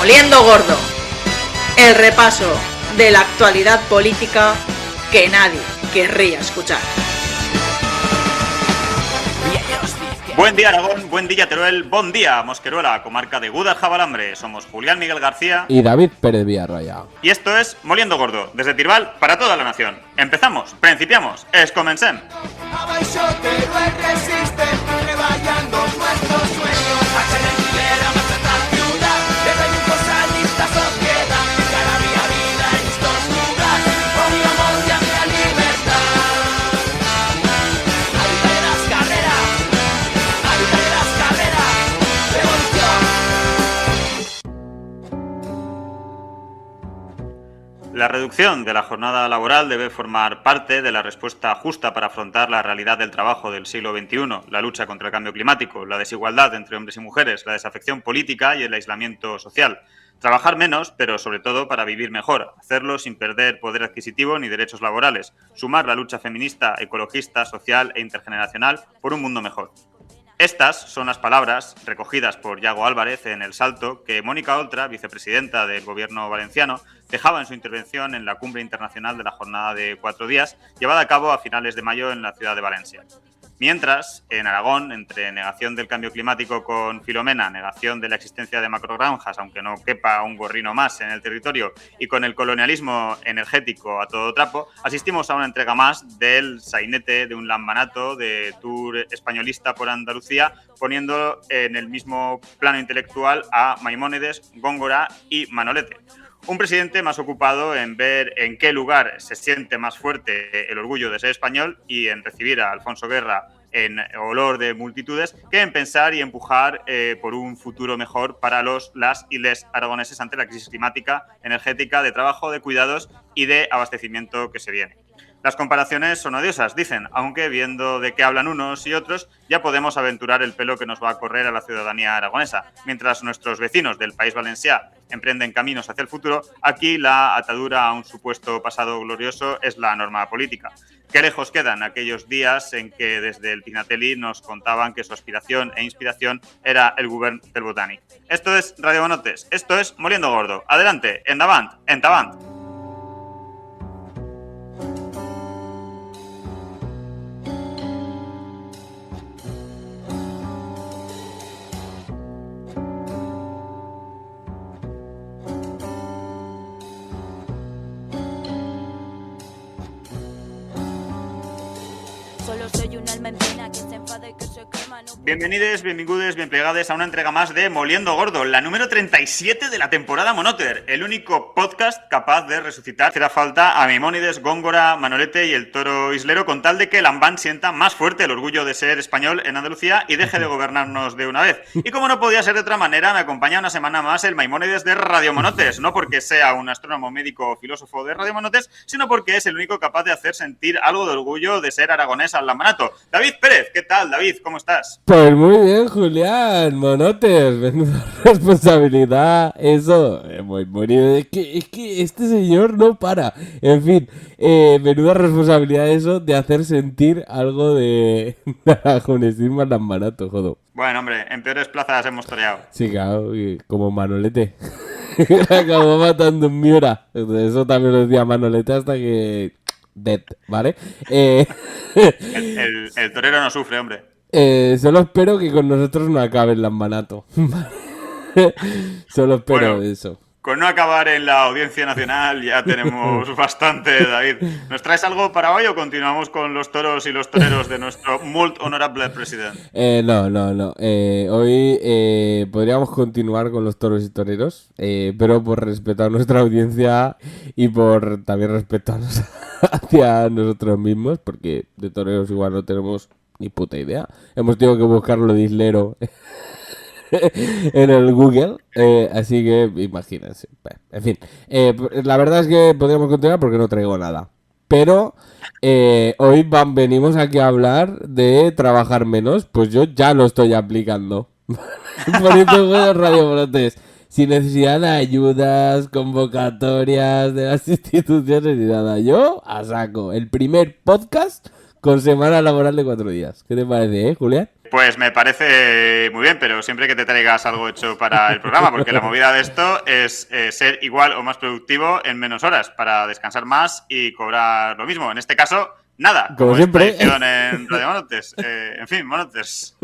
Moliendo Gordo, el repaso de la actualidad política que nadie querría escuchar. Buen día Aragón, buen día Teruel, bon día Mosqueruela, comarca de Guadaljabalambre. Somos Julián Miguel García y David Pérez Villarroya. Y esto es Moliendo Gordo, desde Tirbal para toda la nación. Empezamos, principiamos, comencem. La reducción de la jornada laboral debe formar parte de la respuesta justa para afrontar la realidad del trabajo del siglo XXI, la lucha contra el cambio climático, la desigualdad entre hombres y mujeres, la desafección política y el aislamiento social. Trabajar menos, pero sobre todo para vivir mejor, hacerlo sin perder poder adquisitivo ni derechos laborales, sumar la lucha feminista, ecologista, social e intergeneracional por un mundo mejor. Estas son las palabras recogidas por Yago Álvarez en El Salto que Mónica Oltra, vicepresidenta del Gobierno valenciano, dejaba en su intervención en la Cumbre Internacional de la Jornada de 4 días, llevada a cabo a finales de mayo en la ciudad de Valencia. Mientras, en Aragón, entre negación del cambio climático con Filomena, negación de la existencia de macrogranjas, aunque no quepa un gorrino más en el territorio, y con el colonialismo energético a todo trapo, asistimos a una entrega más del sainete de un lambanato de tour españolista por Andalucía, poniendo en el mismo plano intelectual a Maimónides, Góngora y Manolete. Un presidente más ocupado en ver en qué lugar se siente más fuerte el orgullo de ser español y en recibir a Alfonso Guerra en olor de multitudes que en pensar y empujar por un futuro mejor para las y les aragoneses ante la crisis climática, energética, de trabajo, de cuidados y de abastecimiento que se viene. Las comparaciones son odiosas, dicen, aunque viendo de qué hablan unos y otros, ya podemos aventurar el pelo que nos va a correr a la ciudadanía aragonesa. Mientras nuestros vecinos del País Valencià emprenden caminos hacia el futuro, aquí la atadura a un supuesto pasado glorioso es la norma política. Qué lejos quedan aquellos días en que desde el Pinatelli nos contaban que su aspiración e inspiración era el govern del Botànic. Esto es Radio Bonotes, esto es Moliendo Gordo. Adelante, endavant, endavant. Bienvenidos, benvingudes, bien plegades a una entrega más de Moliendo Gordo, la número 37 de la temporada Monoter, el único podcast capaz de resucitar. Hará falta a Maimónides, Góngora, Manolete y el toro islero con tal de que Lambán sienta más fuerte el orgullo de ser español en Andalucía y deje de gobernarnos de una vez. Y como no podía ser de otra manera, me acompaña una semana más el Maimónides de Radio Monotes, no porque sea un astrónomo, médico o filósofo de Radio Monotes, sino porque es el único capaz de hacer sentir algo de orgullo de ser aragonés al lambanato. David Pérez, ¿qué tal, David? ¿Cómo estás? Pues muy bien, Julián, Monotes, menuda responsabilidad, eso, muy es que este señor no para, en fin, menuda responsabilidad eso de hacer sentir algo de aragonesismo al lambanato, joder. Bueno, hombre, en peores plazas hemos toreado. Sí, claro, como Manolete, acabó matando un Miura, eso también lo decía Manolete hasta que... Dead, ¿vale? El torero no sufre, hombre. Solo espero que con nosotros no acabe el lambanato. Solo espero eso. Con no acabar en la Audiencia Nacional ya tenemos bastante, David. ¿Nos traes algo para hoy o continuamos con los toros y los toreros de nuestro molt honorable presidente? No. Hoy podríamos continuar con los toros y toreros, pero por respeto a nuestra audiencia y por también respetarnos hacia nosotros mismos, porque de toreros igual no tenemos ni puta idea. Hemos tenido que buscarlo de islero en el Google, así que imagínense. En fin, la verdad es que podríamos continuar porque no traigo nada. Pero hoy venimos aquí a hablar de trabajar menos. Pues yo ya lo estoy aplicando. Poniendo juegos Radio Bonotes. Sin necesidad de ayudas, convocatorias de las instituciones ni nada. Yo a saco. El primer podcast con semana laboral de 4 días. ¿Qué te parece, Julián? Pues me parece muy bien, pero siempre que te traigas algo hecho para el programa, porque la movida de esto es ser igual o más productivo en menos horas, para descansar más y cobrar lo mismo. En este caso, nada, Como es siempre. tradición en Radio Monotes. En fin, Monotes.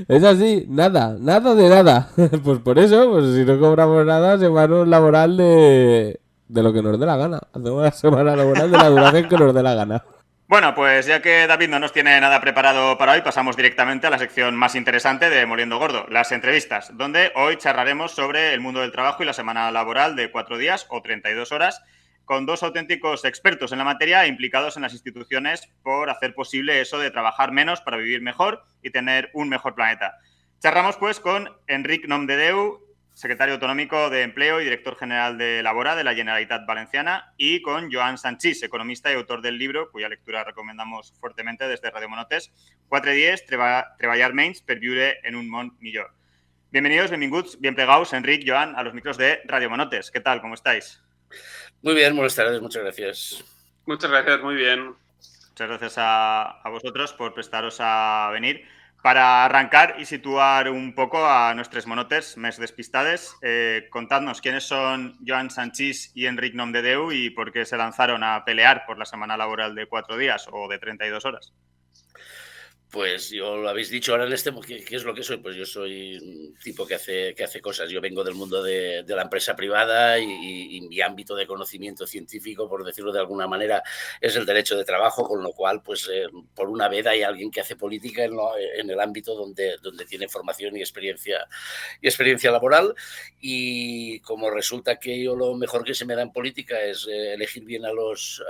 Es así, nada de nada. Pues por eso, pues si no cobramos nada, semana laboral de lo que nos dé la gana. Hacemos una semana laboral de la duración que nos dé la gana. Bueno, pues ya que David no nos tiene nada preparado para hoy, pasamos directamente a la sección más interesante de Moliendo Gordo, las entrevistas, donde hoy charlaremos sobre el mundo del trabajo y la semana laboral de 4 días o 32 horas, con 2 auténticos expertos en la materia implicados en las instituciones por hacer posible eso de trabajar menos para vivir mejor y tener un mejor planeta. Charlamos pues con Enric Nomdedeu, secretario autonómico de Empleo y director general de Labora de la Generalitat Valenciana, y con Joan Sanchís, economista y autor del libro, cuya lectura recomendamos fuertemente desde Radio Monotes, 4 dies, treballar menys per viure en un món millor. Bienvenidos, benvinguts, bien plegados, Enric, Joan, a los micros de Radio Monotes. ¿Qué tal? ¿Cómo estáis? Muy bien, buenas tardes, muchas gracias. Muchas gracias, muy bien. Muchas gracias a vosotros por prestaros a venir. Para arrancar y situar un poco a nuestros monotes més despistades, contadnos quiénes son Joan Sanchís y Enric Nomdedeu y por qué se lanzaron a pelear por la semana laboral de 4 días o de 32 horas. Pues yo lo habéis dicho ahora en este, ¿qué es lo que soy? Pues yo soy un tipo que hace cosas. Yo vengo del mundo de la empresa privada y mi ámbito de conocimiento científico, por decirlo de alguna manera, es el derecho de trabajo, con lo cual, pues por una vez hay alguien que hace política en el ámbito donde tiene formación y experiencia laboral. Y como resulta que yo lo mejor que se me da en política es elegir bien a los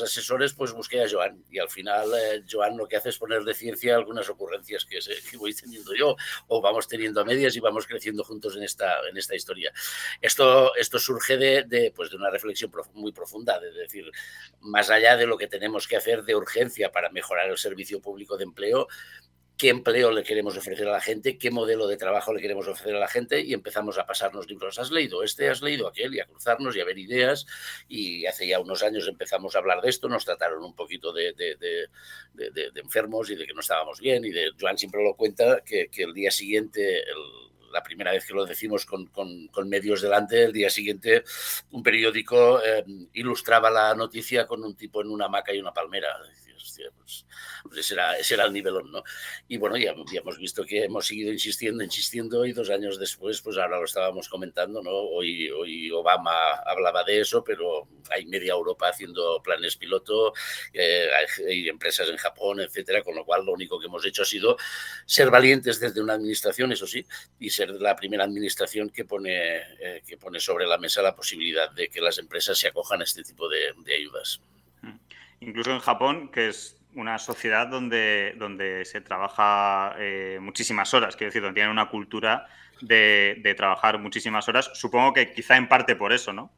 asesores, pues busqué a Joan. Y al final Joan lo que hace es poner de ciencia algunas ocurrencias que voy teniendo yo o vamos teniendo a medias y vamos creciendo juntos en esta historia. Esto surge de una reflexión muy profunda, de decir, más allá de lo que tenemos que hacer de urgencia para mejorar el servicio público de empleo, qué empleo le queremos ofrecer a la gente, qué modelo de trabajo le queremos ofrecer a la gente, y empezamos a pasarnos libros. ¿Has leído este? ¿Has leído aquel? Y a cruzarnos y a ver ideas. Y hace ya unos años empezamos a hablar de esto, nos trataron un poquito de enfermos y de que no estábamos bien. Y Joan siempre lo cuenta, que el día siguiente, la primera vez que lo decimos con medios delante, el día siguiente un periódico ilustraba la noticia con un tipo en una hamaca y una palmera. Hostia, pues ese era el nivelón, ¿no? Y bueno, ya hemos visto que hemos seguido insistiendo y 2 años después, pues ahora lo estábamos comentando, ¿no? Hoy Obama hablaba de eso, pero hay media Europa haciendo planes piloto, hay empresas en Japón, etcétera, con lo cual lo único que hemos hecho ha sido ser valientes desde una administración, eso sí, y ser la primera administración que pone sobre la mesa la posibilidad de que las empresas se acojan a este tipo de ayudas. Incluso en Japón, que es una sociedad donde se trabaja muchísimas horas, quiero decir, donde tienen una cultura de trabajar muchísimas horas, supongo que quizá en parte por eso, ¿no?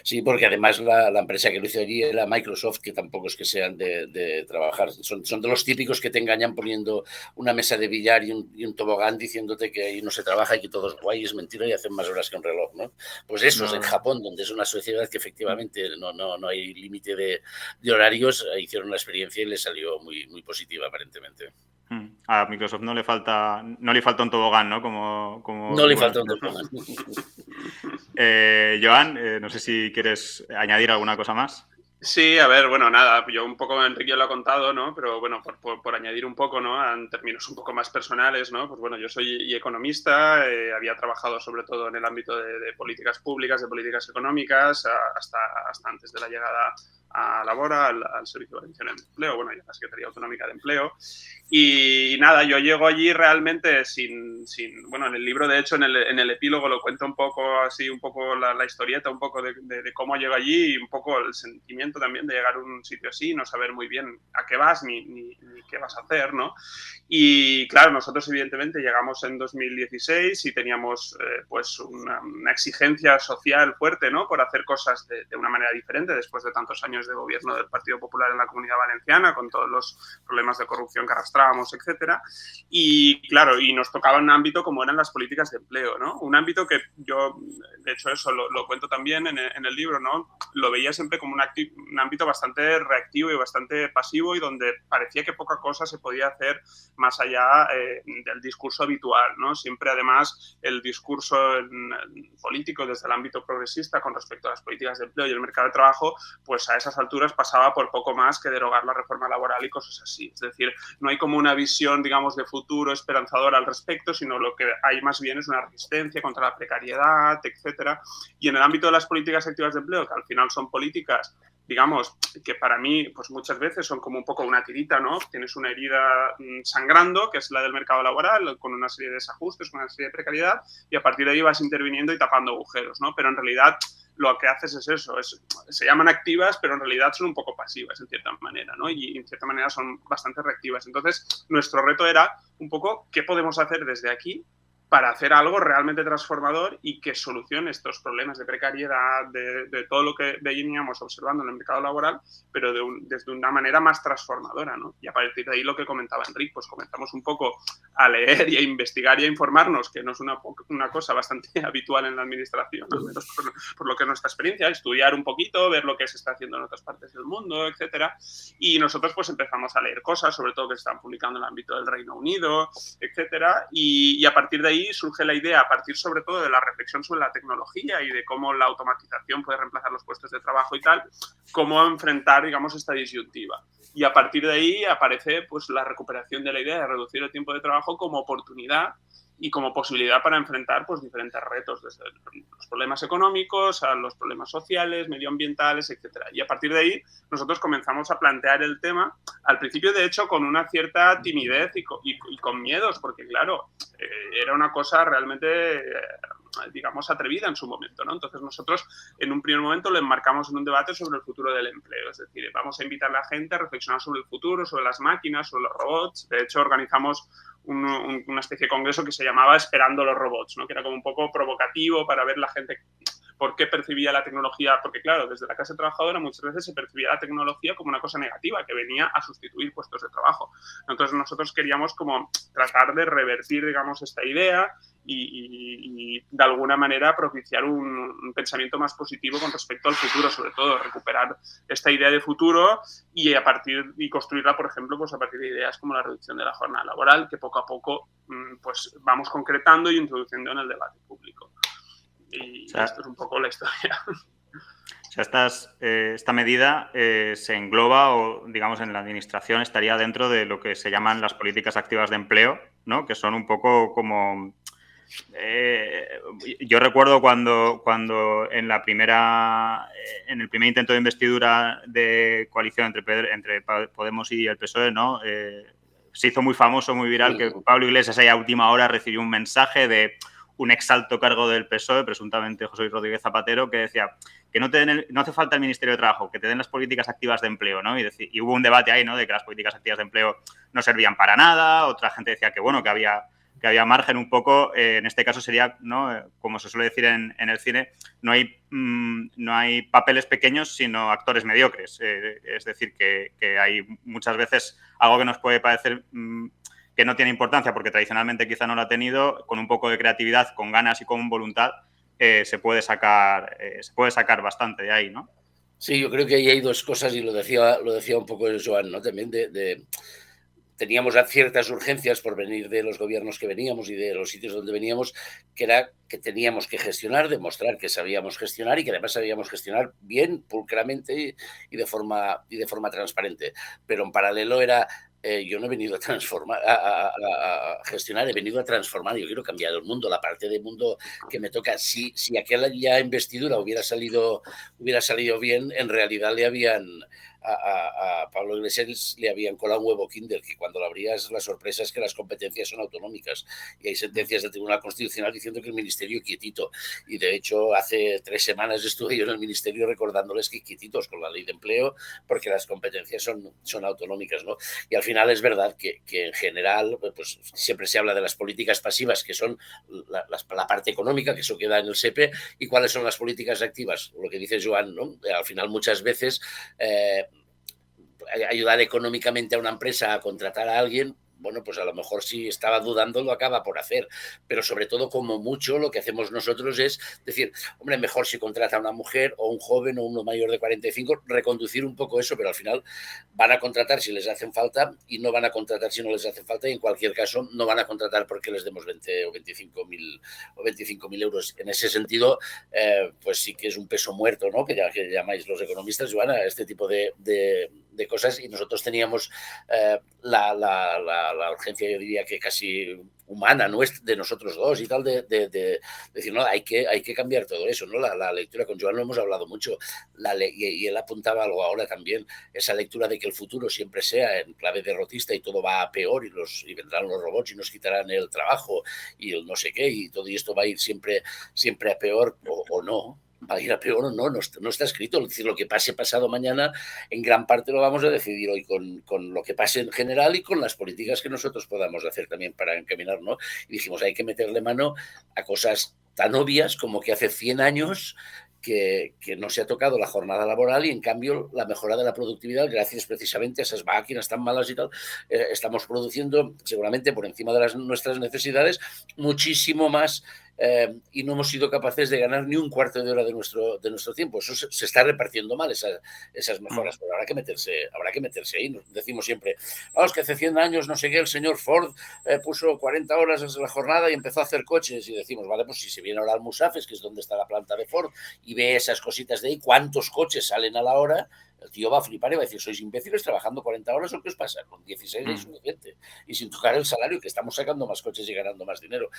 Sí, porque además la empresa que lo hizo allí era Microsoft, que tampoco es que sean de trabajar. Son de los típicos que te engañan poniendo una mesa de billar y un tobogán diciéndote que ahí no se trabaja y que todo es guay, es mentira y hacen más horas que un reloj, ¿no? Pues eso es en Japón, donde es una sociedad que efectivamente no hay límite de horarios, hicieron la experiencia y les salió muy, muy positiva aparentemente. A Microsoft no le falta un tobogán, ¿no? No le falta un tobogán. Joan, no sé si quieres añadir alguna cosa más. Sí, a ver, bueno, nada, yo un poco, Enrique ya lo ha contado, ¿no? Pero bueno, por añadir un poco, ¿no? En términos un poco más personales, ¿no? Pues bueno, yo soy economista, había trabajado sobre todo en el ámbito de políticas públicas, de políticas económicas, hasta antes de la llegada a Labora, al Servicio Valenciano de Empleo, bueno, y a la Secretaría Autonómica de Empleo. Y nada, yo llego allí realmente bueno, en el libro, de hecho, en el epílogo lo cuento un poco así, un poco la historieta, un poco de cómo llego allí y un poco el sentimiento también de llegar a un sitio así, no saber muy bien a qué vas ni qué vas a hacer, ¿no? Y claro, nosotros evidentemente llegamos en 2016 y teníamos pues una exigencia social fuerte, ¿no? Por hacer cosas de una manera diferente después de tantos años años de gobierno del Partido Popular en la Comunidad Valenciana, con todos los problemas de corrupción que arrastrábamos, etcétera. Y claro, y nos tocaba un ámbito como eran las políticas de empleo, ¿no? Un ámbito que yo, de hecho, eso lo cuento también en el libro, ¿no? Lo veía siempre como un ámbito bastante reactivo y bastante pasivo, y donde parecía que poca cosa se podía hacer más allá del discurso habitual, ¿no? Siempre, además, el discurso político desde el ámbito progresista con respecto a las políticas de empleo y el mercado de trabajo, pues a esas alturas pasaba por poco más que derogar la reforma laboral y cosas así. Es decir, no hay como una visión, digamos, de futuro esperanzadora al respecto, sino lo que hay más bien es una resistencia contra la precariedad, etcétera. Y en el ámbito de las políticas activas de empleo, que al final son políticas, digamos, que para mí, pues muchas veces son como un poco una tirita, ¿no? Tienes una herida sangrando, que es la del mercado laboral, con una serie de desajustes, con una serie de precariedad, y a partir de ahí vas interviniendo y tapando agujeros, ¿no? Pero en realidad lo que haces es eso, se llaman activas, pero en realidad son un poco pasivas, en cierta manera, ¿no? Y en cierta manera son bastante reactivas. Entonces, nuestro reto era un poco qué podemos hacer desde aquí para hacer algo realmente transformador y que solucione estos problemas de precariedad, de todo lo que veníamos observando en el mercado laboral, pero desde una manera más transformadora, ¿no? Y a partir de ahí lo que comentaba Enric, pues comenzamos un poco a leer y a investigar y a informarnos, que no es una cosa bastante habitual en la administración, al menos por lo que es nuestra experiencia, estudiar un poquito, ver lo que se está haciendo en otras partes del mundo, etcétera. Y nosotros pues empezamos a leer cosas, sobre todo que se están publicando en el ámbito del Reino Unido, etcétera, y a partir de ahí surge la idea, a partir sobre todo de la reflexión sobre la tecnología y de cómo la automatización puede reemplazar los puestos de trabajo y tal, cómo enfrentar, digamos, esta disyuntiva. Y a partir de ahí aparece pues la recuperación de la idea de reducir el tiempo de trabajo como oportunidad y como posibilidad para enfrentar pues diferentes retos, desde los problemas económicos a los problemas sociales, medioambientales, etcétera. Y a partir de ahí nosotros comenzamos a plantear el tema, al principio de hecho con una cierta timidez y con miedos, porque claro, era una cosa realmente digamos, atrevida en su momento, ¿no? Entonces nosotros en un primer momento lo enmarcamos en un debate sobre el futuro del empleo, es decir, vamos a invitar a la gente a reflexionar sobre el futuro, sobre las máquinas, sobre los robots. De hecho, organizamos una especie de congreso que se llamaba Esperando los robots, ¿no? Que era como un poco provocativo para ver la gente por qué percibía la tecnología, porque claro, desde la clase trabajadora muchas veces se percibía la tecnología como una cosa negativa, que venía a sustituir puestos de trabajo. Entonces nosotros queríamos como tratar de revertir, digamos, esta idea y de alguna manera propiciar un pensamiento más positivo con respecto al futuro, sobre todo recuperar esta idea de futuro y construirla, por ejemplo, pues a partir de ideas como la reducción de la jornada laboral, que poco a poco pues vamos concretando y introduciendo en el debate público. Y esto es un poco la historia. O sea, esta medida se engloba o, digamos, en la administración estaría dentro de lo que se llaman las políticas activas de empleo, ¿no? Que son un poco como... yo recuerdo cuando en el primer intento de investidura de coalición entre Podemos y el PSOE, ¿no? Se hizo muy famoso, muy viral, que Pablo Iglesias ahí a última hora recibió un mensaje de un exalto cargo del PSOE, presuntamente José Luis Rodríguez Zapatero, que decía que no hace falta el Ministerio de Trabajo, que te den las políticas activas de empleo, ¿no? Y hubo un debate ahí, ¿no? De que las políticas activas de empleo no servían para nada, otra gente decía que, bueno, que había margen un poco, en este caso sería, ¿no? Como se suele decir en el cine, no hay papeles pequeños, sino actores mediocres. Es decir, que hay muchas veces algo que nos puede parecer que no tiene importancia, porque tradicionalmente quizá no lo ha tenido, con un poco de creatividad, con ganas y con voluntad, se puede sacar bastante de ahí, ¿no? Sí, yo creo que ahí hay dos cosas, y lo decía un poco Joan, ¿no? También teníamos ciertas urgencias por venir de los gobiernos que veníamos y de los sitios donde veníamos, que era que teníamos que gestionar, demostrar que sabíamos gestionar y que además sabíamos gestionar bien, pulcramente y de forma transparente. Pero en paralelo era... yo no he venido a transformar, a gestionar, he venido a transformar. Yo quiero cambiar el mundo, la parte del mundo que me toca. Si aquella investidura hubiera salido bien, en realidad le habían a Pablo Iglesias le habían colado un huevo Kinder, que cuando lo abrías la sorpresa es que las competencias son autonómicas y hay sentencias del Tribunal Constitucional diciendo que el Ministerio quietito, y de hecho hace 3 semanas estuve yo en el Ministerio recordándoles que quietitos con la ley de empleo porque las competencias son autonómicas, ¿no? Y al final es verdad que en general pues siempre se habla de las políticas pasivas, que son la parte económica, que eso queda en el SEPE, y cuáles son las políticas activas, lo que dice Joan, ¿no? Al final muchas veces ayudar económicamente a una empresa a contratar a alguien, bueno, pues a lo mejor si estaba dudando lo acaba por hacer, pero sobre todo como mucho lo que hacemos nosotros es decir, hombre, mejor si contrata a una mujer o un joven o uno mayor de 45, reconducir un poco eso, pero al final van a contratar si les hacen falta y no van a contratar si no les hacen falta, y en cualquier caso no van a contratar porque les demos 20 o 25.000 euros. En ese sentido, pues sí que es un peso muerto, ¿no? Que llamáis los economistas, Joana, este tipo de cosas, y nosotros teníamos la urgencia, yo diría que casi humana, ¿no? De nosotros dos y tal, de decir, no, hay que cambiar todo eso, ¿no? La lectura, con Joan lo hemos hablado mucho, y él apuntaba algo ahora también, esa lectura de que el futuro siempre sea en clave derrotista y todo va a peor y vendrán los robots y nos quitarán el trabajo y el no sé qué, y todo esto va a ir siempre a peor o no. Va a ir a peor o no está escrito. Es decir, lo que pase pasado mañana, en gran parte lo vamos a decidir hoy con lo que pase en general y con las políticas que nosotros podamos hacer también para encaminar, ¿no? Y dijimos, hay que meterle mano a cosas tan obvias como que hace 100 años que no se ha tocado la jornada laboral, y en cambio la mejora de la productividad, gracias precisamente a esas máquinas tan malas y tal, estamos produciendo seguramente por encima de nuestras necesidades muchísimo más, y no hemos sido capaces de ganar ni un cuarto de hora de nuestro tiempo. Eso se está repartiendo mal, esas mejoras, pero habrá que meterse ahí. Nos decimos siempre, es que hace 100 años no sé qué, el señor Ford puso 40 horas en la jornada y empezó a hacer coches, y decimos, vale, pues si se viene ahora al Musafes, que es donde está la planta de Ford, y ve esas cositas de ahí, cuántos coches salen a la hora, el tío va a flipar y va a decir, sois imbéciles trabajando 40 horas, ¿o qué os pasa? Con 16 es suficiente, y sin tocar el salario, que estamos sacando más coches y ganando más dinero.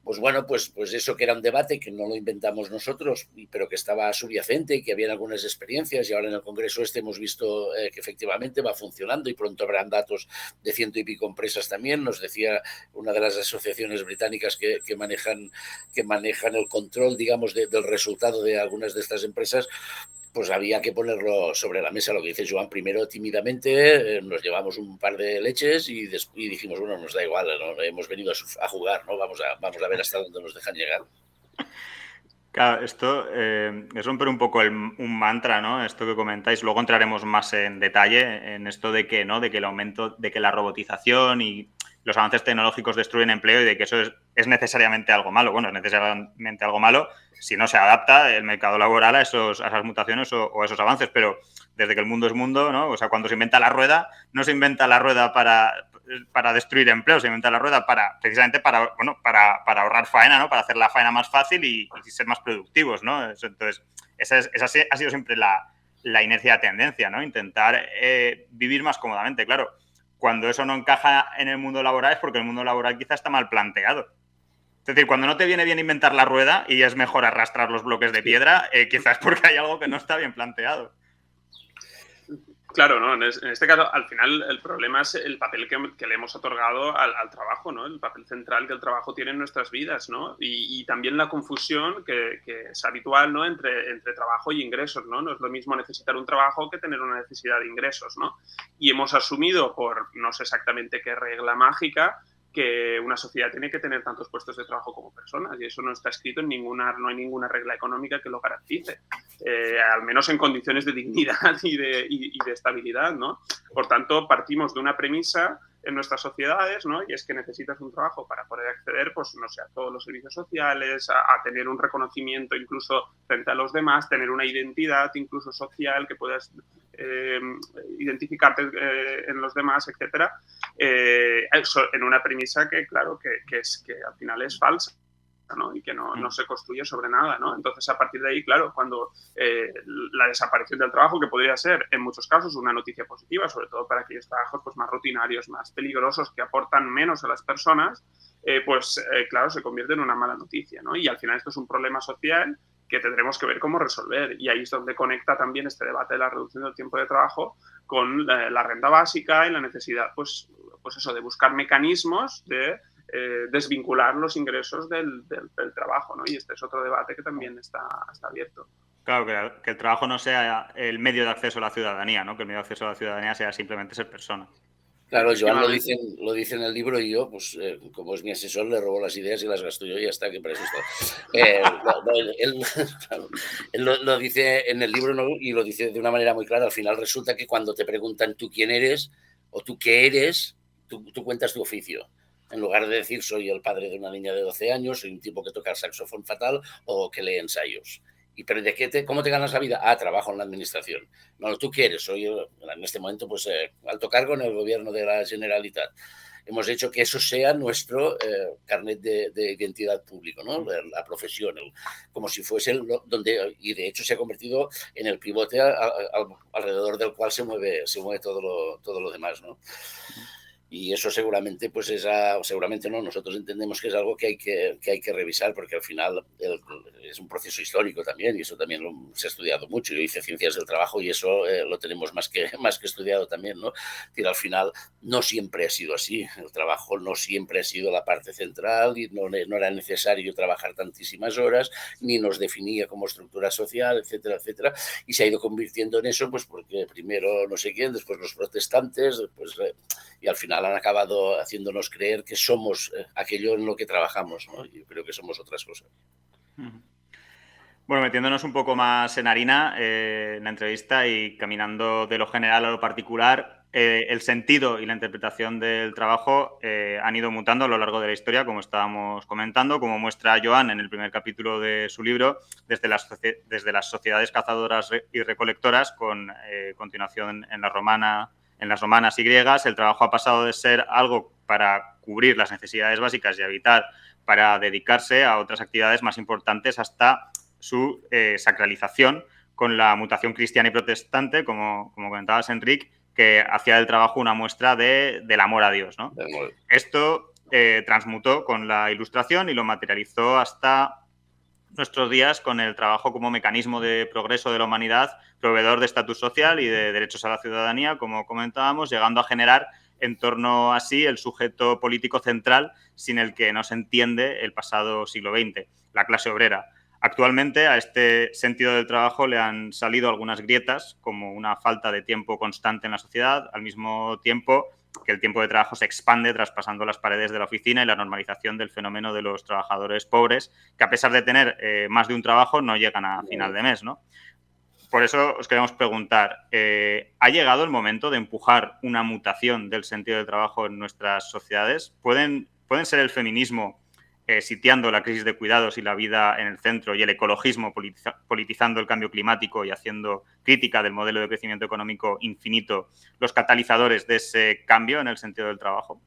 Pues bueno, pues eso que era un debate que no lo inventamos nosotros, pero que estaba subyacente y que habían algunas experiencias, y ahora en el Congreso hemos visto que efectivamente va funcionando, y pronto habrán datos de 100 y pico empresas también. Nos decía una de las asociaciones británicas que manejan el control, digamos, del resultado de algunas de estas empresas. Pues había que ponerlo sobre la mesa, lo que dice Joan, primero tímidamente, nos llevamos un par de leches y dijimos, bueno, nos da igual, ¿no? Hemos venido a jugar, ¿no? Vamos a ver hasta dónde nos dejan llegar. Claro, esto es romper un poco un mantra, ¿no? Esto que comentáis. Luego entraremos más en detalle en esto de que, ¿no? De que el aumento, de que la robotización y los avances tecnológicos destruyen empleo, y de que eso es necesariamente algo malo. Bueno, es necesariamente algo malo si no se adapta el mercado laboral a esas mutaciones o a esos avances, pero desde que el mundo es mundo, ¿no? O sea, cuando se inventa la rueda, no se inventa la rueda para destruir empleo, se inventa la rueda precisamente para ahorrar faena, ¿no? Para hacer la faena más fácil y ser más productivos, ¿no? Entonces, esa ha sido siempre la inercia de tendencia, ¿no? Intentar vivir más cómodamente, claro. Cuando eso no encaja en el mundo laboral es porque el mundo laboral quizá está mal planteado. Es decir, cuando no te viene bien inventar la rueda y es mejor arrastrar los bloques de piedra, quizás es porque hay algo que no está bien planteado. Claro, ¿no? En este caso, al final, el problema es el papel que le hemos otorgado al trabajo, ¿no? El papel central que el trabajo tiene en nuestras vidas, ¿no? Y también la confusión que es habitual, ¿no? Entre trabajo y ingresos, ¿no? No es lo mismo necesitar un trabajo que tener una necesidad de ingresos, ¿no? Y hemos asumido por no sé exactamente qué regla mágica que una sociedad tiene que tener tantos puestos de trabajo como personas, y eso no está escrito no hay ninguna regla económica que lo garantice, al menos en condiciones de dignidad y de estabilidad, ¿no? Por tanto, partimos de una premisa en nuestras sociedades, ¿no? Y es que necesitas un trabajo para poder acceder, pues, no sé, a todos los servicios sociales, a tener un reconocimiento incluso frente a los demás, tener una identidad incluso social que puedas identificarte en los demás, etcétera, en una premisa que, claro, que al final es falsa, ¿no? Y que no se construye sobre nada, ¿no? Entonces, a partir de ahí, claro, cuando la desaparición del trabajo, que podría ser en muchos casos una noticia positiva, sobre todo para aquellos trabajos pues, más rutinarios, más peligrosos, que aportan menos a las personas, claro, se convierte en una mala noticia, ¿no? Y al final esto es un problema social que tendremos que ver cómo resolver. Y ahí es donde conecta también este debate de la reducción del tiempo de trabajo con la renta básica y la necesidad, pues eso, de buscar mecanismos de desvincular los ingresos del trabajo, ¿no? Y este es otro debate que también está abierto. Claro, que el trabajo no sea el medio de acceso a la ciudadanía, ¿no? Que el medio de acceso a la ciudadanía sea simplemente ser persona. Claro, Joan lo dice en el libro y yo, pues como es mi asesor, le robo las ideas y las gasto yo y ya está, que para eso está. Él lo dice en el libro, ¿no? Y lo dice de una manera muy clara. Al final resulta que cuando te preguntan tú quién eres o tú qué eres, tú cuentas tu oficio. En lugar de decir soy el padre de una niña de 12 años, soy un tipo que toca el saxofón fatal o que lee ensayos. ¿Pero cómo te ganas la vida? Trabajo en la administración. No, ¿tú qué eres? Soy en este momento pues alto cargo en el gobierno de la Generalitat. Hemos hecho que eso sea nuestro carnet de identidad público, ¿no? La profesión, como si fuese y de hecho se ha convertido en el pivote alrededor del cual se mueve todo lo demás, ¿no? Y eso seguramente, pues seguramente no, nosotros entendemos que es algo que hay que revisar, porque al final es un proceso histórico también, y eso también se ha estudiado mucho. Yo hice ciencias del trabajo y eso lo tenemos más que estudiado también, ¿no? Al final no siempre ha sido así, el trabajo no siempre ha sido la parte central y no era necesario trabajar tantísimas horas, ni nos definía como estructura social, etcétera, etcétera, y se ha ido convirtiendo en eso, pues porque primero no sé quién, después los protestantes, después, y al final han acabado haciéndonos creer que somos aquello en lo que trabajamos, ¿no? Yo creo que somos otras cosas. Bueno, metiéndonos un poco más en harina en la entrevista y caminando de lo general a lo particular, el sentido y la interpretación del trabajo han ido mutando a lo largo de la historia, como estábamos comentando, como muestra Joan en el primer capítulo de su libro, desde las sociedades cazadoras y recolectoras, con continuación en las romanas y griegas. El trabajo ha pasado de ser algo para cubrir las necesidades básicas y habitar, para dedicarse a otras actividades más importantes, hasta su sacralización con la mutación cristiana y protestante, como comentabas, Enric, que hacía del trabajo una muestra del amor a Dios, ¿no? Esto transmutó con la Ilustración y lo materializó hasta nuestros días con el trabajo como mecanismo de progreso de la humanidad, proveedor de estatus social y de derechos a la ciudadanía, como comentábamos, llegando a generar en torno a sí el sujeto político central sin el que no se entiende el pasado siglo XX, la clase obrera. Actualmente a este sentido del trabajo le han salido algunas grietas, como una falta de tiempo constante en la sociedad, al mismo tiempo que el tiempo de trabajo se expande traspasando las paredes de la oficina y la normalización del fenómeno de los trabajadores pobres, que a pesar de tener más de un trabajo no llegan a final de mes, ¿no? Por eso os queremos preguntar, ¿ha llegado el momento de empujar una mutación del sentido del trabajo en nuestras sociedades? ¿Pueden ser el feminismo sitiando la crisis de cuidados y la vida en el centro, y el ecologismo politizando el cambio climático y haciendo crítica del modelo de crecimiento económico infinito, los catalizadores de ese cambio en el sentido del trabajo?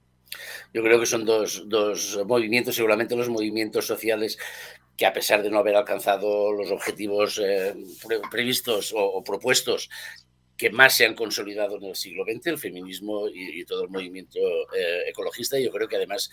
Yo creo que son dos movimientos, seguramente los movimientos sociales que, a pesar de no haber alcanzado los objetivos previstos o propuestos, que más se han consolidado en el siglo XX, el feminismo y todo el movimiento ecologista. Yo creo que además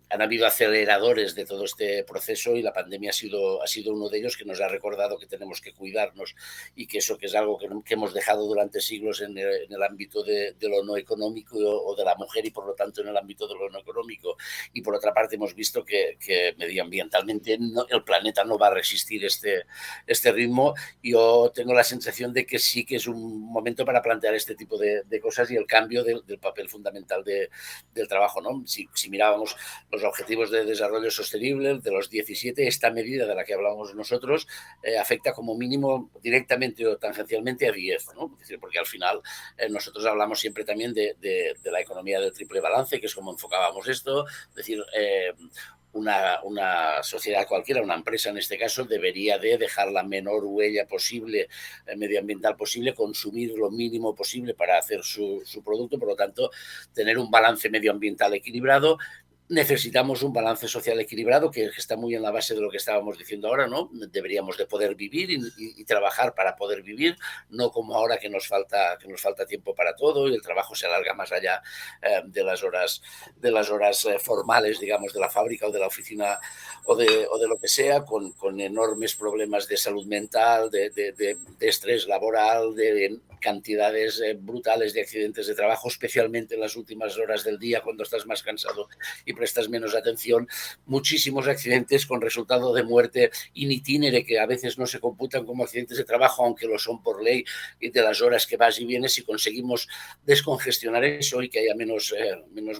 han habido aceleradores de todo este proceso, y la pandemia ha sido uno de ellos, que nos ha recordado que tenemos que cuidarnos, y que eso, que es algo que hemos dejado durante siglos en el ámbito de lo no económico o de la mujer, y por lo tanto en el ámbito de lo no económico. Y por otra parte hemos visto que medioambientalmente el planeta no va a resistir este ritmo. Yo tengo la sensación de que sí que es un momento para plantear este tipo de cosas y el cambio del papel fundamental del trabajo, ¿no? Si mirábamos los objetivos de desarrollo sostenible de los 17, esta medida de la que hablamos nosotros afecta como mínimo directamente o tangencialmente a 10, ¿no? Es decir, porque al final nosotros hablamos siempre también de la economía del triple balance, que es como enfocábamos esto. Es decir, una sociedad cualquiera, una empresa en este caso, debería de dejar la menor huella posible, medioambiental posible, consumir lo mínimo posible para hacer su producto, por lo tanto, tener un balance medioambiental equilibrado. necesitamos un balance social equilibrado que está muy en la base de lo que estábamos diciendo ahora, ¿no? Deberíamos de poder vivir y trabajar para poder vivir, no como ahora que nos falta tiempo para todo y el trabajo se alarga más allá de las horas formales, digamos, de la fábrica o de la oficina o de lo que sea, con enormes problemas de salud mental, de estrés laboral, de cantidades brutales de accidentes de trabajo, especialmente en las últimas horas del día cuando estás más cansado y prestas menos atención, muchísimos accidentes con resultado de muerte in itinere que a veces no se computan como accidentes de trabajo, aunque lo son por ley, y de las horas que vas y vienes. Si conseguimos descongestionar eso y que haya menos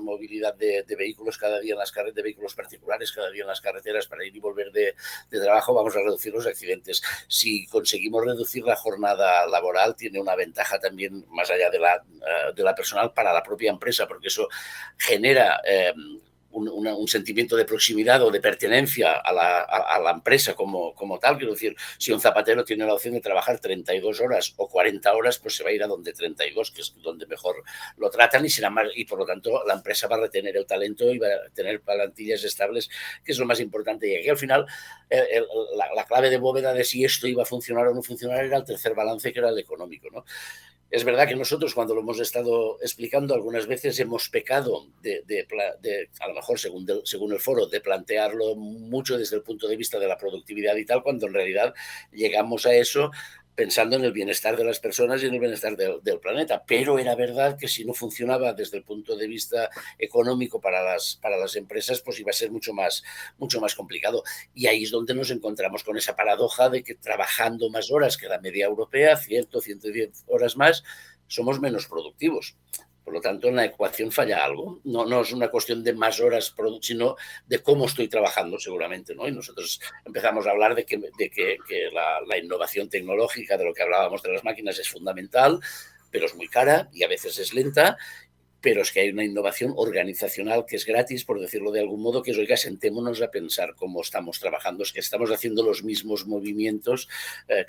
movilidad de vehículos cada día en las carreteras, de vehículos particulares cada día en las carreteras para ir y volver de trabajo, vamos a reducir los accidentes. Si conseguimos reducir la jornada laboral, tiene una ventaja también más allá de la personal para la propia empresa, porque eso genera un sentimiento de proximidad o de pertenencia a la empresa como tal. Quiero decir, si un zapatero tiene la opción de trabajar 32 horas o 40 horas, pues se va a ir a donde 32, que es donde mejor lo tratan y será más, y por lo tanto la empresa va a retener el talento y va a tener plantillas estables, que es lo más importante. Y aquí al final la clave de bóveda de si esto iba a funcionar o no funcionar era el tercer balance, que era el económico, ¿no? Es verdad que nosotros, cuando lo hemos estado explicando, algunas veces hemos pecado a lo mejor según el foro, de plantearlo mucho desde el punto de vista de la productividad y tal, cuando en realidad llegamos a eso pensando en el bienestar de las personas y en el bienestar del planeta. Pero era verdad que si no funcionaba desde el punto de vista económico para las empresas, pues iba a ser mucho más complicado. Y ahí es donde nos encontramos con esa paradoja de que trabajando más horas que la media europea, 110 horas más, somos menos productivos. Por lo tanto, en la ecuación falla algo. No es una cuestión de más horas, sino de cómo estoy trabajando, seguramente, ¿no? Y nosotros empezamos a hablar de que la innovación tecnológica, de lo que hablábamos de las máquinas, es fundamental, pero es muy cara y a veces es lenta. Pero es que hay una innovación organizacional que es gratis, por decirlo de algún modo, que es, oiga, sentémonos a pensar cómo estamos trabajando. Es que estamos haciendo los mismos movimientos,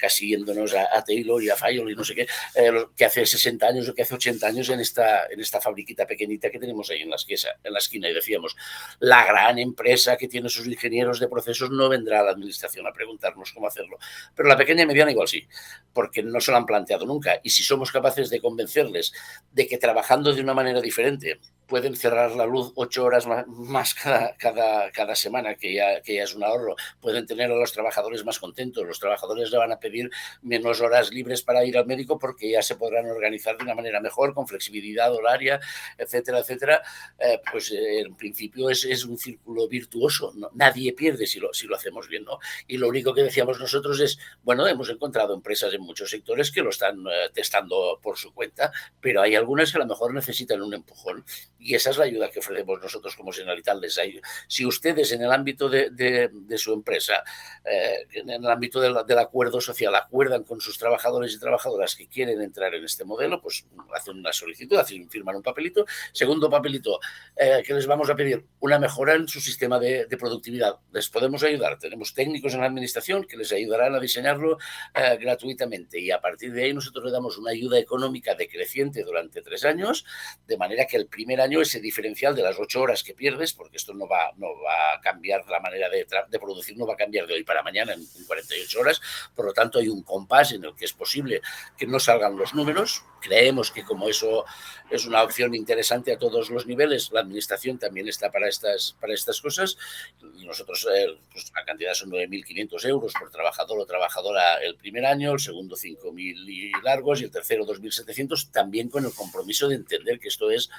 casi yéndonos a Taylor y a Fayol y no sé qué, que hace 60 años o que hace 80 años en esta fabriquita pequeñita que tenemos ahí en la esquina. Y decíamos, la gran empresa que tiene sus ingenieros de procesos no vendrá a la administración a preguntarnos cómo hacerlo. Pero la pequeña y mediana igual sí, porque no se lo han planteado nunca. Y si somos capaces de convencerles de que trabajando de una manera diferente pueden cerrar la luz 8 horas más cada semana, que ya es un ahorro, pueden tener a los trabajadores más contentos, los trabajadores le van a pedir menos horas libres para ir al médico porque ya se podrán organizar de una manera mejor, con flexibilidad horaria, etcétera, etcétera. Pues en principio es un círculo virtuoso, ¿no? Nadie pierde si lo hacemos bien, ¿no? Y lo único que decíamos nosotros es, bueno, hemos encontrado empresas en muchos sectores que lo están testando por su cuenta, pero hay algunas que a lo mejor necesitan un empujón. Y esa es la ayuda que ofrecemos nosotros como Generalitat. Si ustedes en el ámbito de su empresa, en el ámbito del acuerdo social, acuerdan con sus trabajadores y trabajadoras que quieren entrar en este modelo, pues hacen una solicitud, firman un papelito. Segundo papelito, que les vamos a pedir una mejora en su sistema de productividad. Les podemos ayudar. Tenemos técnicos en la administración que les ayudarán a diseñarlo gratuitamente, y a partir de ahí nosotros le damos una ayuda económica decreciente durante 3 años, de manera que el primer año ese diferencial de las 8 horas que pierdes, porque esto no va a cambiar la manera de producir, no va a cambiar de hoy para mañana en 48 horas, por lo tanto hay un compás en el que es posible que no salgan los números. Creemos que como eso es una opción interesante a todos los niveles, la administración también está para estas cosas, y nosotros pues la cantidad son 9.500 euros por trabajador o trabajadora el primer año, el segundo 5.000 y largos, y el tercero 2.700, también con el compromiso de entender que esto es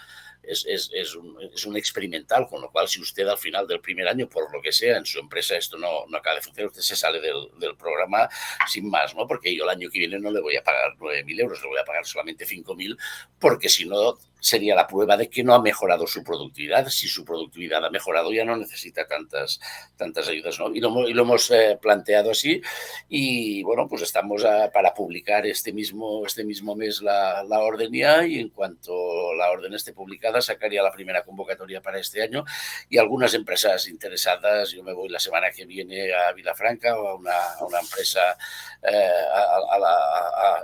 un experimental, con lo cual si usted al final del primer año, por lo que sea, en su empresa esto no acaba de funcionar, usted se sale del programa sin más, ¿no? Porque yo el año que viene no le voy a pagar 9.000 euros, le voy a pagar solamente 5.000, porque si no sería la prueba de que no ha mejorado su productividad. Si su productividad ha mejorado, ya no necesita tantas ayudas, ¿no? Y lo hemos planteado así, y bueno, pues estamos para publicar este mismo mes la orden ya, y en cuanto la orden esté publicada publicada, sacaría la primera convocatoria para este año, y algunas empresas interesadas. Yo me voy la semana que viene a Vilafranca o a una empresa,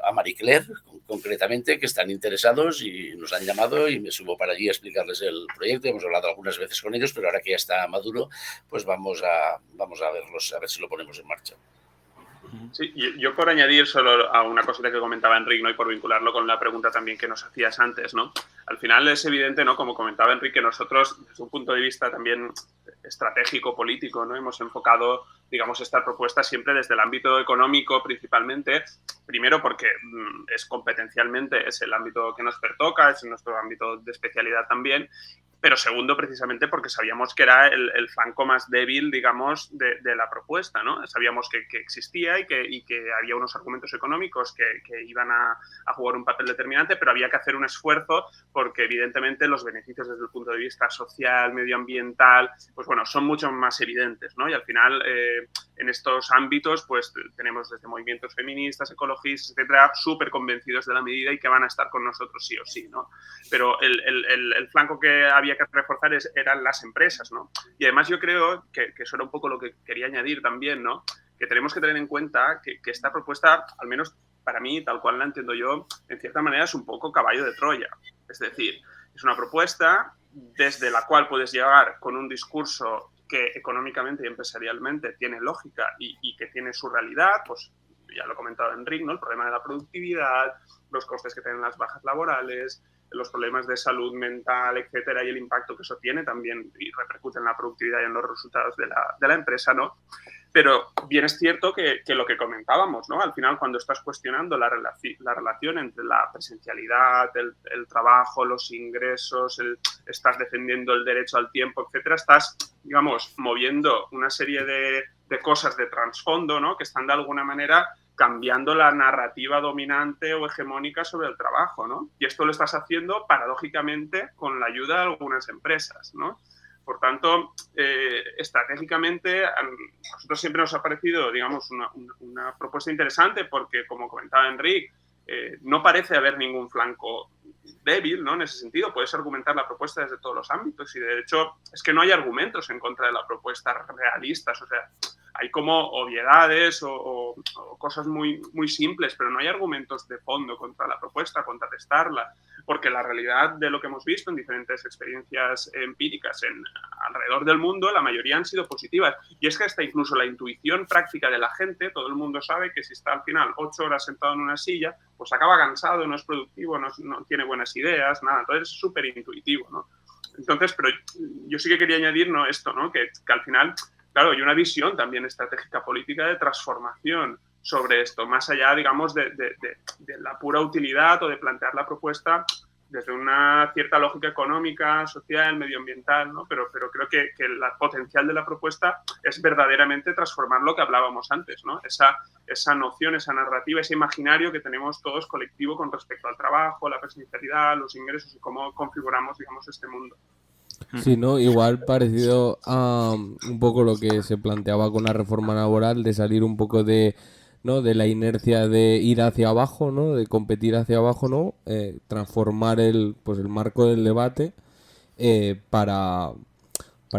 a Marie Claire, concretamente, que están interesados y nos han llamado, y me subo para allí a explicarles el proyecto. Hemos hablado algunas veces con ellos, pero ahora que ya está maduro, pues vamos a verlos, a ver si lo ponemos en marcha. Sí, yo por añadir solo a una cosita que comentaba Enric, ¿no? Y por vincularlo con la pregunta también que nos hacías antes, ¿no? Al final es evidente, ¿no? Como comentaba Enric, que nosotros, desde un punto de vista también estratégico, político, ¿no? Hemos enfocado, digamos, esta propuesta siempre desde el ámbito económico principalmente. Primero porque competencialmente es el ámbito que nos pertoca, es nuestro ámbito de especialidad también. Pero segundo, precisamente porque sabíamos que era el flanco más débil, digamos, de la propuesta, ¿no? Sabíamos que existía y que había unos argumentos económicos que iban a jugar un papel determinante, pero había que hacer un esfuerzo porque, evidentemente, los beneficios desde el punto de vista social, medioambiental, pues bueno, son mucho más evidentes, ¿no? Y al final, en estos ámbitos, pues tenemos desde movimientos feministas, ecologistas, etcétera, súper convencidos de la medida y que van a estar con nosotros sí o sí, ¿no? Pero el flanco que había que reforzar eran las empresas, ¿no? Y además yo creo que eso era un poco lo que quería añadir también, ¿no? Que tenemos que tener en cuenta que esta propuesta, al menos para mí, tal cual la entiendo yo, en cierta manera es un poco caballo de Troya. Es decir, es una propuesta desde la cual puedes llegar con un discurso que económicamente y empresarialmente tiene lógica y que tiene su realidad, pues ya lo ha comentado Enric, ¿no? El problema de la productividad, los costes que tienen las bajas laborales, los problemas de salud mental, etcétera, y el impacto que eso tiene también y repercute en la productividad y en los resultados de la empresa, ¿no? Pero bien es cierto que lo que comentábamos, ¿no? Al final, cuando estás cuestionando la relación entre la presencialidad, el trabajo, los ingresos, estás defendiendo el derecho al tiempo, etcétera, estás, digamos, moviendo una serie de cosas de trasfondo, ¿no? Que están de alguna manera cambiando la narrativa dominante o hegemónica sobre el trabajo, ¿no? Y esto lo estás haciendo, paradójicamente, con la ayuda de algunas empresas, ¿no? Por tanto, estratégicamente, a nosotros siempre nos ha parecido, digamos, una propuesta interesante porque, como comentaba Enric, no parece haber ningún flanco débil, ¿no? En ese sentido, puedes argumentar la propuesta desde todos los ámbitos y, de hecho, es que no hay argumentos en contra de la propuesta realistas, o sea, hay como obviedades o cosas muy, muy simples, pero no hay argumentos de fondo contra la propuesta, contrarrestarla, porque la realidad de lo que hemos visto en diferentes experiencias empíricas alrededor del mundo, la mayoría han sido positivas. Y es que hasta incluso la intuición práctica de la gente, todo el mundo sabe que si está al final 8 horas sentado en una silla, pues acaba cansado, no es productivo, no tiene buenas ideas, nada. Entonces es súper intuitivo, ¿no? Entonces, pero yo sí que quería añadir, ¿no? Esto, ¿no? Que al final, claro, hay una visión también estratégica política de transformación sobre esto, más allá, digamos, de la pura utilidad o de plantear la propuesta desde una cierta lógica económica, social, medioambiental, ¿no? Pero creo que el potencial de la propuesta es verdaderamente transformar lo que hablábamos antes, ¿no? Esa noción, esa narrativa, ese imaginario que tenemos todos colectivo con respecto al trabajo, la presencialidad, los ingresos y cómo configuramos, digamos, este mundo. Sí, ¿no? Igual parecido a un poco lo que se planteaba con la reforma laboral, de salir un poco de, ¿no?, de la inercia de ir hacia abajo, ¿no?, de competir hacia abajo, ¿no?, transformar el marco del debate para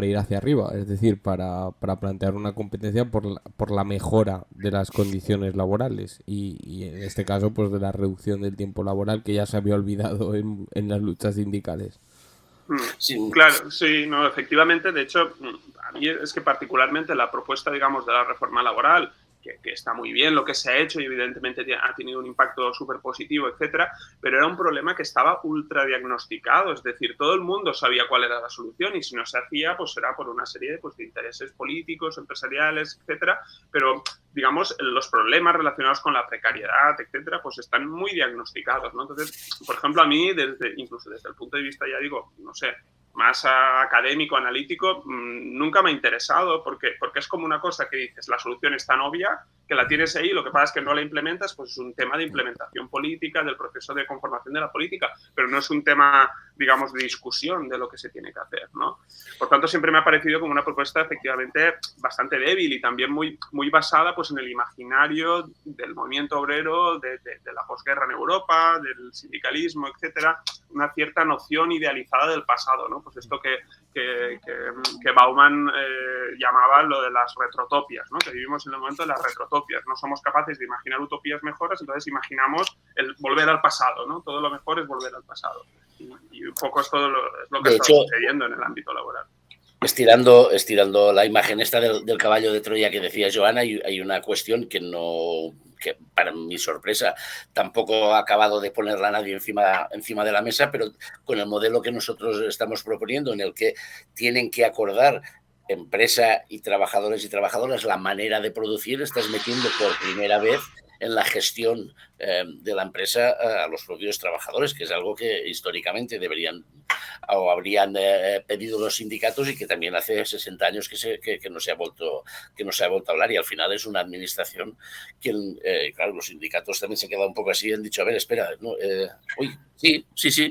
ir hacia arriba, es decir, para plantear una competencia por la mejora de las condiciones laborales y en este caso pues de la reducción del tiempo laboral, que ya se había olvidado en las luchas sindicales. Sí. Claro, sí, no, efectivamente. De hecho, a mí es que particularmente la propuesta, digamos, de la reforma laboral, que está muy bien lo que se ha hecho y evidentemente ha tenido un impacto súper positivo, etcétera, pero era un problema que estaba ultra diagnosticado, es decir, todo el mundo sabía cuál era la solución y si no se hacía, pues era por una serie de intereses políticos, empresariales, etcétera, pero digamos, los problemas relacionados con la precariedad, etcétera, pues están muy diagnosticados, ¿no? Entonces, por ejemplo, a mí, incluso desde el punto de vista, ya digo, no sé, más académico, analítico, nunca me ha interesado porque es como una cosa que dices, la solución es tan obvia que la tienes ahí, lo que pasa es que no la implementas, pues es un tema de implementación política, del proceso de conformación de la política, pero no es un tema, digamos, de discusión de lo que se tiene que hacer, ¿no? Por tanto, siempre me ha parecido como una propuesta efectivamente bastante débil y también muy, muy basada pues, en el imaginario del movimiento obrero, de la posguerra en Europa, del sindicalismo, etcétera. una cierta noción idealizada del pasado, ¿no? Pues esto que Bauman llamaba lo de las retrotopias, ¿no? Que vivimos en el momento de las retrotopias. No somos capaces de imaginar utopías mejoras, entonces imaginamos el volver al pasado, ¿no? Todo lo mejor es volver al pasado. Y un poco es lo que está sucediendo en el ámbito laboral. Estirando la imagen esta del caballo de Troya que decía Joana, hay una cuestión que para mi sorpresa tampoco ha acabado de ponerla nadie encima de la mesa, pero con el modelo que nosotros estamos proponiendo, en el que tienen que acordar empresa y trabajadores y trabajadoras la manera de producir, estás metiendo por primera vez en la gestión de la empresa a los propios trabajadores, que es algo que históricamente deberían o habrían pedido los sindicatos y que también hace 60 años que no se ha vuelto a hablar, y al final es una administración quien, claro, los sindicatos también se han quedado un poco así, han dicho, a ver, espera, no, sí,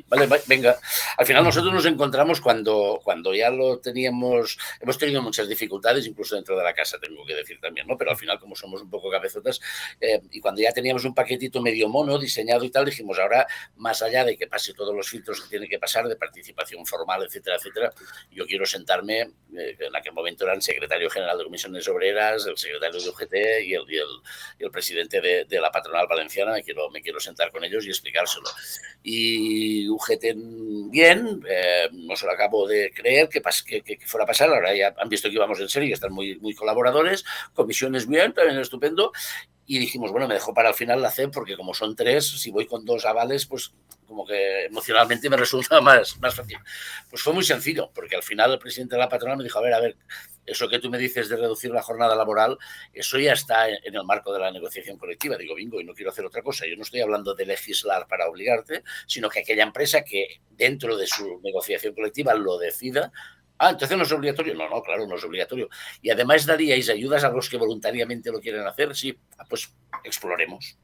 vale, venga. Al final nosotros nos encontramos cuando ya lo teníamos, hemos tenido muchas dificultades, incluso dentro de la casa, tengo que decir también, ¿no? Pero al final, como somos un poco cabezotas, y cuando ya teníamos un paquetito medio mono diseñado y tal, dijimos, ahora, más allá de que pase todos los filtros que tiene que pasar de participación formal, etcétera, yo quiero sentarme, en aquel momento era el secretario general de Comisiones Obreras, el secretario de UGT y el presidente de la patronal valenciana, me quiero sentar con ellos y explicárselo. Y UGT bien, no se lo acabo de creer que fuera a pasar, ahora ya han visto que íbamos en serio y están muy, muy colaboradores, comisiones bien, también estupendo. Y dijimos, bueno, me dejo para el final la CEP porque como son 3, si voy con 2 avales, pues como que emocionalmente me resulta más fácil. Pues fue muy sencillo, porque al final el presidente de la patronal me dijo, a ver, eso que tú me dices de reducir la jornada laboral, eso ya está en el marco de la negociación colectiva. Digo, bingo, y no quiero hacer otra cosa. Yo no estoy hablando de legislar para obligarte, sino que aquella empresa que dentro de su negociación colectiva lo decida. Entonces no es obligatorio. No, claro, no es obligatorio. Y además daríais ayudas a los que voluntariamente lo quieren hacer. Sí, pues exploremos.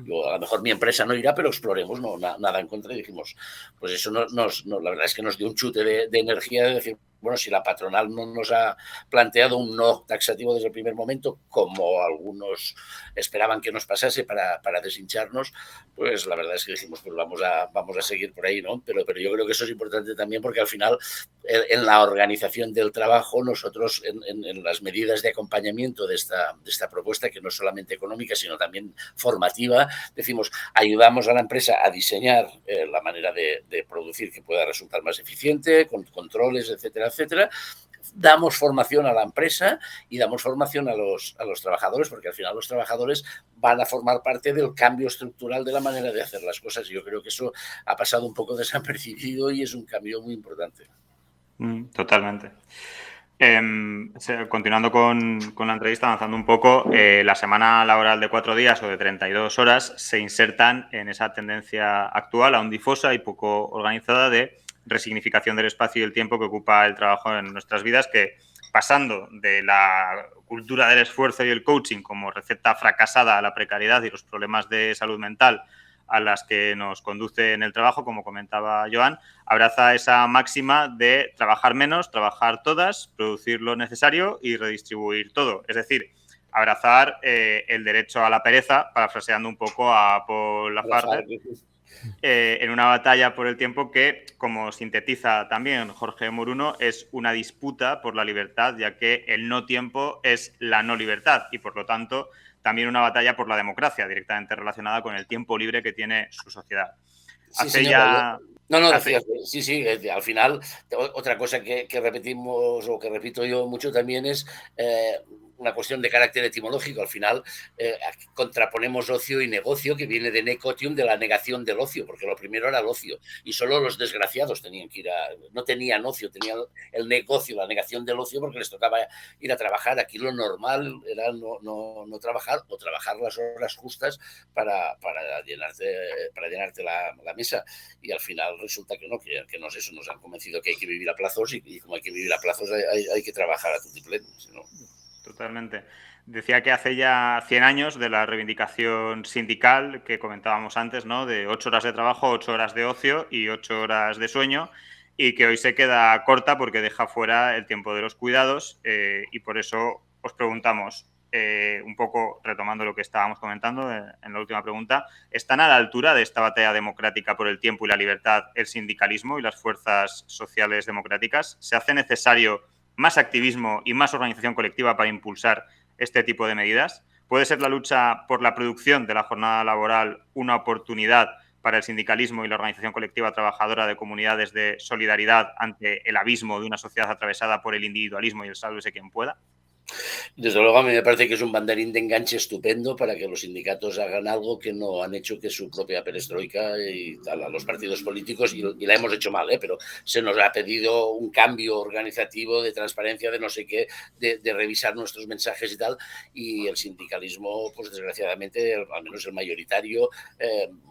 Yo, a lo mejor mi empresa no irá, pero exploremos, no, nada en contra. Y dijimos, pues eso la verdad es que nos dio un chute de energía de decir, bueno, si la patronal no nos ha planteado un no taxativo desde el primer momento, como algunos esperaban que nos pasase para deshincharnos, pues la verdad es que dijimos, pues vamos a seguir por ahí, ¿no? Pero yo creo que eso es importante también porque al final en la organización del trabajo nosotros en las medidas de acompañamiento de esta propuesta, que no es solamente económica, sino también formativa, decimos, ayudamos a la empresa a diseñar la manera de producir que pueda resultar más eficiente, con controles, etcétera, damos formación a la empresa y damos formación a los trabajadores, porque al final los trabajadores van a formar parte del cambio estructural de la manera de hacer las cosas, y yo creo que eso ha pasado un poco desapercibido y es un cambio muy importante. Totalmente. Continuando con la entrevista, avanzando un poco, la semana laboral de 4 días o de 32 horas se insertan en esa tendencia actual, aún difusa y poco organizada, de resignificación del espacio y el tiempo que ocupa el trabajo en nuestras vidas, que pasando de la cultura del esfuerzo y el coaching como receta fracasada a la precariedad y los problemas de salud mental a las que nos conduce en el trabajo, como comentaba Joan, abraza esa máxima de trabajar menos, trabajar todas, producir lo necesario y redistribuir todo. Es decir, abrazar el derecho a la pereza, parafraseando un poco a Paul Lafargue, en una batalla por el tiempo que, como sintetiza también Jorge Moruno, es una disputa por la libertad, ya que el no tiempo es la no libertad y, por lo tanto, también una batalla por la democracia, directamente relacionada con el tiempo libre que tiene su sociedad. Sí, al final, otra cosa que repetimos o que repito yo mucho también es una cuestión de carácter etimológico. Al final contraponemos ocio y negocio, que viene de necotium, de la negación del ocio, porque lo primero era el ocio y solo los desgraciados tenían que no tenían ocio, tenían el negocio, la negación del ocio, porque les tocaba ir a trabajar. Aquí lo normal era no trabajar, o trabajar las horas justas para llenarte la mesa, y al final resulta que no es eso. Nos han convencido que hay que vivir a plazos, y como hay que vivir a plazos hay que trabajar a tutiplén, ¿no? Totalmente. Decía que hace ya 100 años de la reivindicación sindical que comentábamos antes, ¿no? De 8 horas de trabajo, 8 horas de ocio y 8 horas de sueño, y que hoy se queda corta porque deja fuera el tiempo de los cuidados, y por eso os preguntamos, un poco retomando lo que estábamos comentando en la última pregunta, ¿están a la altura de esta batalla democrática por el tiempo y la libertad el sindicalismo y las fuerzas sociales democráticas? ¿Se hace necesario más activismo y más organización colectiva para impulsar este tipo de medidas? ¿Puede ser la lucha por la producción de la jornada laboral una oportunidad para el sindicalismo y la organización colectiva trabajadora de comunidades de solidaridad ante el abismo de una sociedad atravesada por el individualismo y el sálvese quien pueda? Desde luego, a mí me parece que es un banderín de enganche estupendo para que los sindicatos hagan algo que no han hecho, que su propia perestroika y tal, a los partidos políticos, y la hemos hecho mal, pero se nos ha pedido un cambio organizativo, de transparencia, de no sé qué, de revisar nuestros mensajes y tal, y el sindicalismo, pues desgraciadamente, al menos el mayoritario,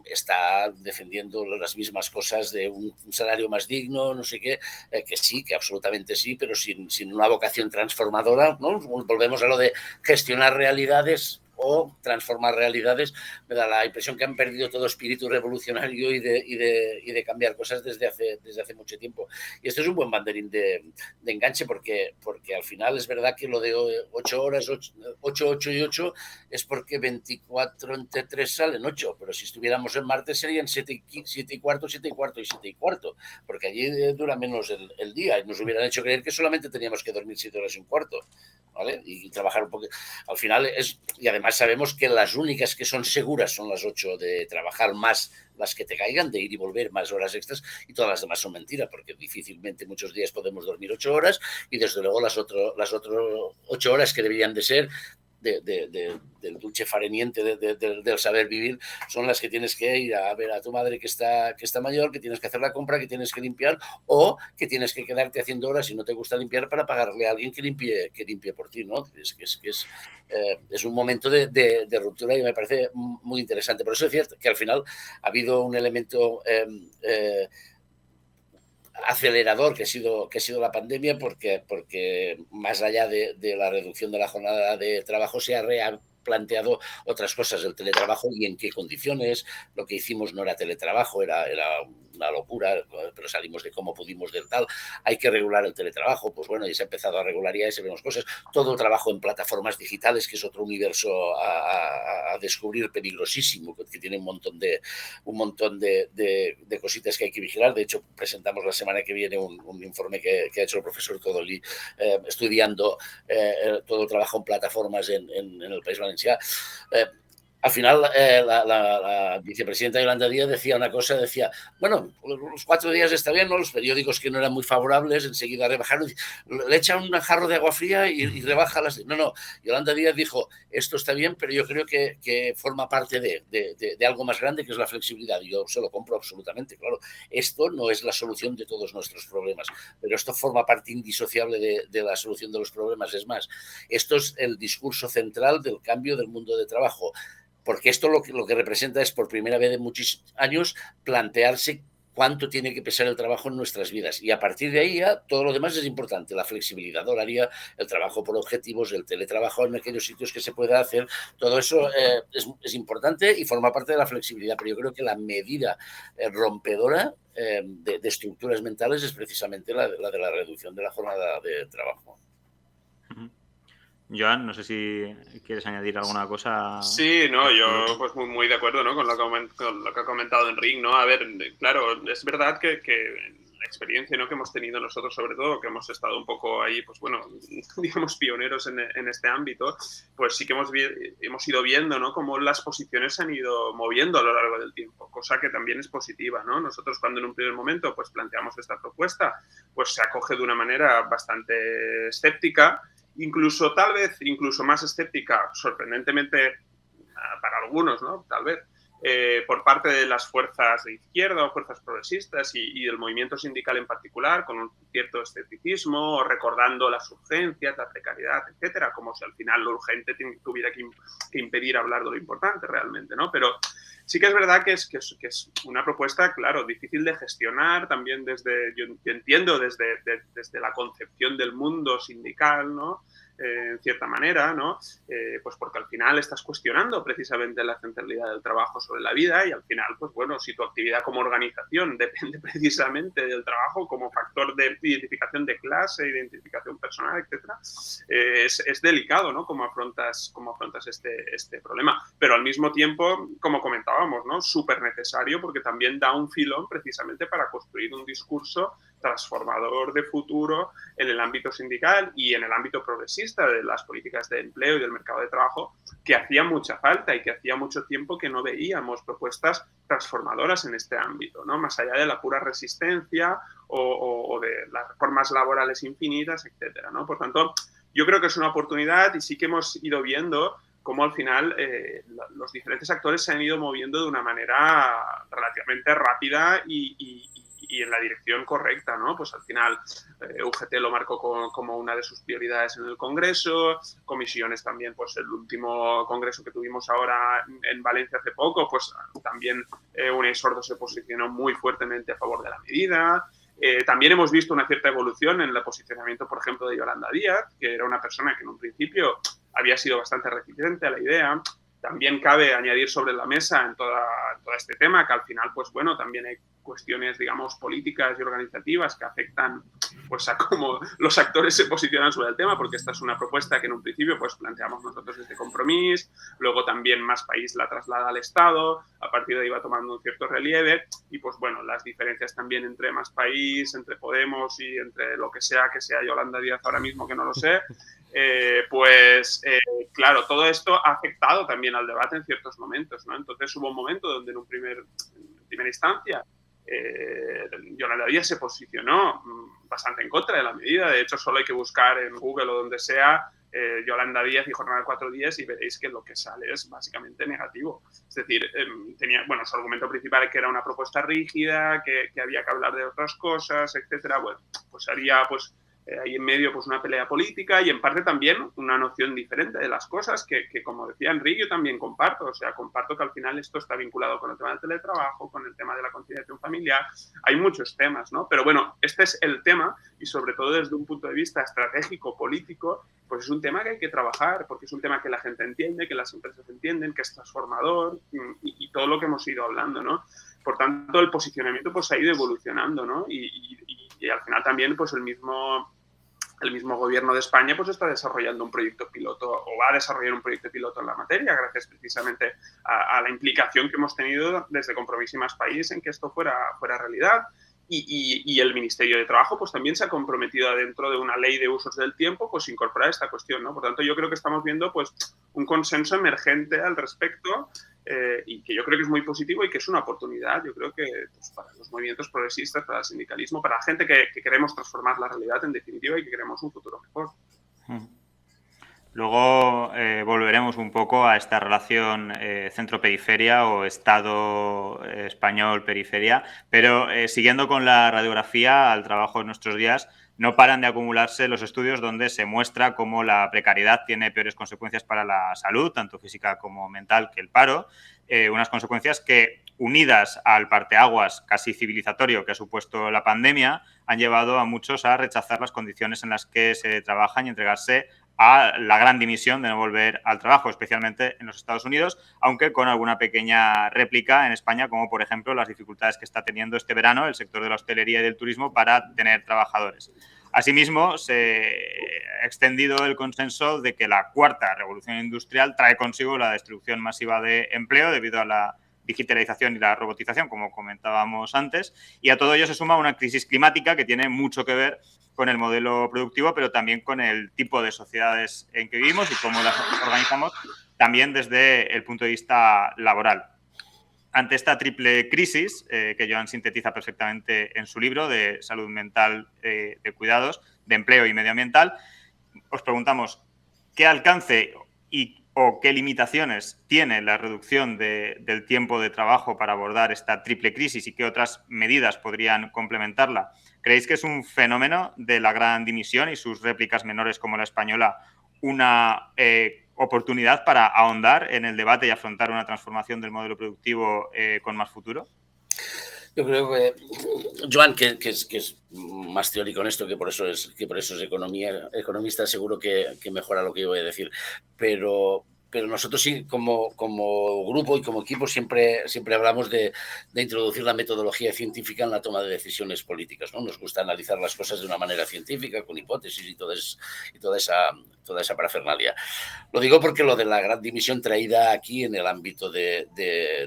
está defendiendo las mismas cosas de un salario más digno, no sé qué, que sí, que absolutamente sí, pero sin una vocación transformadora, ¿no? Volvemos a lo de gestionar realidades o transformar realidades. Me da la impresión que han perdido todo espíritu revolucionario y de cambiar cosas desde hace mucho tiempo. Y esto es un buen banderín de enganche porque al final es verdad que lo de 8 horas, 8 y 8 es porque 24 entre 3 salen 8, pero si estuviéramos en Marte serían 7 y cuarto, 7 y cuarto y 7 y cuarto, porque allí dura menos el día y nos hubieran hecho creer que solamente teníamos que dormir 7 horas y un cuarto. ¿Vale? Y trabajar un poco. Al final y además sabemos que las únicas que son seguras son las 8 de trabajar más las que te caigan, de ir y volver más horas extras, y todas las demás son mentira, porque difícilmente muchos días podemos dormir 8 horas y desde luego las otras 8 horas que deberían de ser del dulce fareniente del saber vivir son las que tienes que ir a ver a tu madre que está mayor, que tienes que hacer la compra, que tienes que limpiar o que tienes que quedarte haciendo horas si no te gusta limpiar para pagarle a alguien que limpie por ti, ¿no? Es un momento de ruptura y me parece muy interesante. Por eso es cierto que al final ha habido un elemento acelerador que ha sido la pandemia, porque más allá de la reducción de la jornada de trabajo se ha planteado otras cosas, el teletrabajo y en qué condiciones. Lo que hicimos no era teletrabajo, era una locura, pero salimos de cómo pudimos del tal. Hay que regular el teletrabajo, pues bueno, y se ha empezado a regular ya y se ven cosas. Todo trabajo en plataformas digitales, que es otro universo a descubrir peligrosísimo, que tiene un montón de cositas que hay que vigilar. De hecho, presentamos la semana que viene un informe que ha hecho el profesor Todolí estudiando todo el trabajo en plataformas en el País Valenciano. Al final, la vicepresidenta Yolanda Díaz decía una cosa, decía, bueno, los 4 días está bien, ¿no? Los periódicos que no eran muy favorables enseguida rebajaron, le echan un jarro de agua fría y rebaja las... No, Yolanda Díaz dijo, esto está bien, pero yo creo que forma parte de algo más grande, que es la flexibilidad. Yo se lo compro absolutamente, claro. Esto no es la solución de todos nuestros problemas, pero esto forma parte indisociable de la solución de los problemas. Es más, esto es el discurso central del cambio del mundo de trabajo. Porque esto lo que representa es, por primera vez en muchos años, plantearse cuánto tiene que pesar el trabajo en nuestras vidas. Y a partir de ahí ya todo lo demás es importante. La flexibilidad horaria, el trabajo por objetivos, el teletrabajo en aquellos sitios que se pueda hacer, todo eso es importante y forma parte de la flexibilidad. Pero yo creo que la medida rompedora de estructuras mentales es precisamente la de la reducción de la jornada de trabajo. Joan, no sé si quieres añadir alguna cosa. Sí, no, yo pues muy de acuerdo, ¿no? con lo que ha comentado Enric, ¿no? A ver, claro, es verdad que la experiencia, ¿no? que hemos tenido nosotros, sobre todo, que hemos estado un poco ahí, pues bueno, digamos, pioneros en este ámbito, pues sí que hemos ido viendo, ¿no? cómo las posiciones se han ido moviendo a lo largo del tiempo, cosa que también es positiva, ¿no? Nosotros cuando en un primer momento pues planteamos esta propuesta, pues se acoge de una manera bastante escéptica, incluso más escéptica, sorprendentemente para algunos, ¿no? Tal vez, por parte de las fuerzas de izquierda o fuerzas progresistas y del movimiento sindical en particular, con un cierto escepticismo, recordando las urgencias, la precariedad, etcétera, como si al final lo urgente tuviera que impedir hablar de lo importante realmente, ¿no? Pero Sí que es verdad que es una propuesta, claro, difícil de gestionar también yo entiendo desde la concepción del mundo sindical, ¿no? En cierta manera, ¿no? Pues porque al final estás cuestionando precisamente la centralidad del trabajo sobre la vida y al final, pues bueno, si tu actividad como organización depende precisamente del trabajo como factor de identificación de clase, identificación personal, etcétera, es delicado, ¿no? Cómo afrontas este problema. Pero al mismo tiempo, como comentábamos, ¿no? Súper necesario porque también da un filón precisamente para construir un discurso transformador de futuro en el ámbito sindical y en el ámbito progresista de las políticas de empleo y del mercado de trabajo, que hacía mucha falta y que hacía mucho tiempo que no veíamos propuestas transformadoras en este ámbito, ¿no? Más allá de la pura resistencia o de las reformas laborales infinitas, etcétera, ¿no? Por tanto, yo creo que es una oportunidad y sí que hemos ido viendo cómo al final los diferentes actores se han ido moviendo de una manera relativamente rápida y en la dirección correcta, ¿no? Pues al final UGT lo marcó como una de sus prioridades en el Congreso, comisiones también, pues el último congreso que tuvimos ahora en Valencia hace poco, pues también Unai Sordo se posicionó muy fuertemente a favor de la medida. También hemos visto una cierta evolución en el posicionamiento, por ejemplo, de Yolanda Díaz, que era una persona que en un principio había sido bastante reticente a la idea. También cabe añadir sobre la mesa en todo este tema que al final, pues bueno, también hay cuestiones, digamos, políticas y organizativas que afectan pues a cómo los actores se posicionan sobre el tema, porque esta es una propuesta que en un principio pues planteamos nosotros desde Compromís, luego también Más País la traslada al Estado, a partir de ahí va tomando un cierto relieve y pues bueno, las diferencias también entre Más País, entre Podemos y entre lo que sea Yolanda Díaz ahora mismo, que no lo sé, claro, todo esto ha afectado también al debate en ciertos momentos, ¿no? Entonces hubo un momento donde en primera instancia Yolanda Díaz se posicionó bastante en contra de la medida. De hecho, solo hay que buscar en Google o donde sea Yolanda Díaz y jornada de 4 días y veréis que lo que sale es básicamente negativo. Es decir, su argumento principal es que era una propuesta rígida, que había que hablar de otras cosas, etcétera. Bueno, pues haría ahí en medio pues una pelea política y en parte también una noción diferente de las cosas que como decía Enrique, yo también comparto. O sea, comparto que al final esto está vinculado con el tema del teletrabajo, con el tema de la conciliación familiar. Hay muchos temas, ¿no? Pero bueno, este es el tema y sobre todo desde un punto de vista estratégico, político, pues es un tema que hay que trabajar porque es un tema que la gente entiende, que las empresas entienden, que es transformador y todo lo que hemos ido hablando, ¿no? Por tanto, el posicionamiento pues ha ido evolucionando, ¿no? Y al final también pues el mismo gobierno de España pues está desarrollando un proyecto piloto o va a desarrollar un proyecto piloto en la materia gracias precisamente a la implicación que hemos tenido desde Compromís y Más País en que esto fuera realidad. Y el Ministerio de Trabajo pues también se ha comprometido dentro de una ley de usos del tiempo pues incorporar esta cuestión, ¿no? Por tanto, yo creo que estamos viendo pues un consenso emergente al respecto y que yo creo que es muy positivo y que es una oportunidad, yo creo que pues, para los movimientos progresistas, para el sindicalismo, para la gente que queremos transformar la realidad en definitiva y que queremos un futuro mejor. Luego volveremos un poco a esta relación centro-periferia o Estado español-periferia, pero siguiendo con la radiografía al trabajo de nuestros días, no paran de acumularse los estudios donde se muestra cómo la precariedad tiene peores consecuencias para la salud, tanto física como mental, que el paro. Unas consecuencias que, unidas al parteaguas casi civilizatorio que ha supuesto la pandemia, han llevado a muchos a rechazar las condiciones en las que se trabajan y entregarse a la gran dimisión de no volver al trabajo, especialmente en los Estados Unidos, aunque con alguna pequeña réplica en España, como por ejemplo las dificultades que está teniendo este verano el sector de la hostelería y del turismo para tener trabajadores. Asimismo, se ha extendido el consenso de que la cuarta revolución industrial trae consigo la destrucción masiva de empleo debido a la digitalización y la robotización, como comentábamos antes, y a todo ello se suma una crisis climática que tiene mucho que ver con el modelo productivo, pero también con el tipo de sociedades en que vivimos y cómo las organizamos, también desde el punto de vista laboral. Ante esta triple crisis, que Joan sintetiza perfectamente en su libro de salud mental, de cuidados, de empleo y medioambiental, os preguntamos qué alcance o qué limitaciones tiene la reducción del tiempo de trabajo para abordar esta triple crisis y qué otras medidas podrían complementarla. ¿Creéis que es un fenómeno de la gran dimisión y sus réplicas menores como la española oportunidad para ahondar en el debate y afrontar una transformación del modelo productivo con más futuro? Yo creo que Joan, que es más teórico en esto, que por eso es economista, seguro que mejora lo que yo voy a decir. Pero nosotros sí, como grupo y como equipo, siempre hablamos de introducir la metodología científica en la toma de decisiones políticas, ¿no? Nos gusta analizar las cosas de una manera científica, con hipótesis y toda esa parafernalia. Lo digo porque lo de la gran dimisión traída aquí en el ámbito de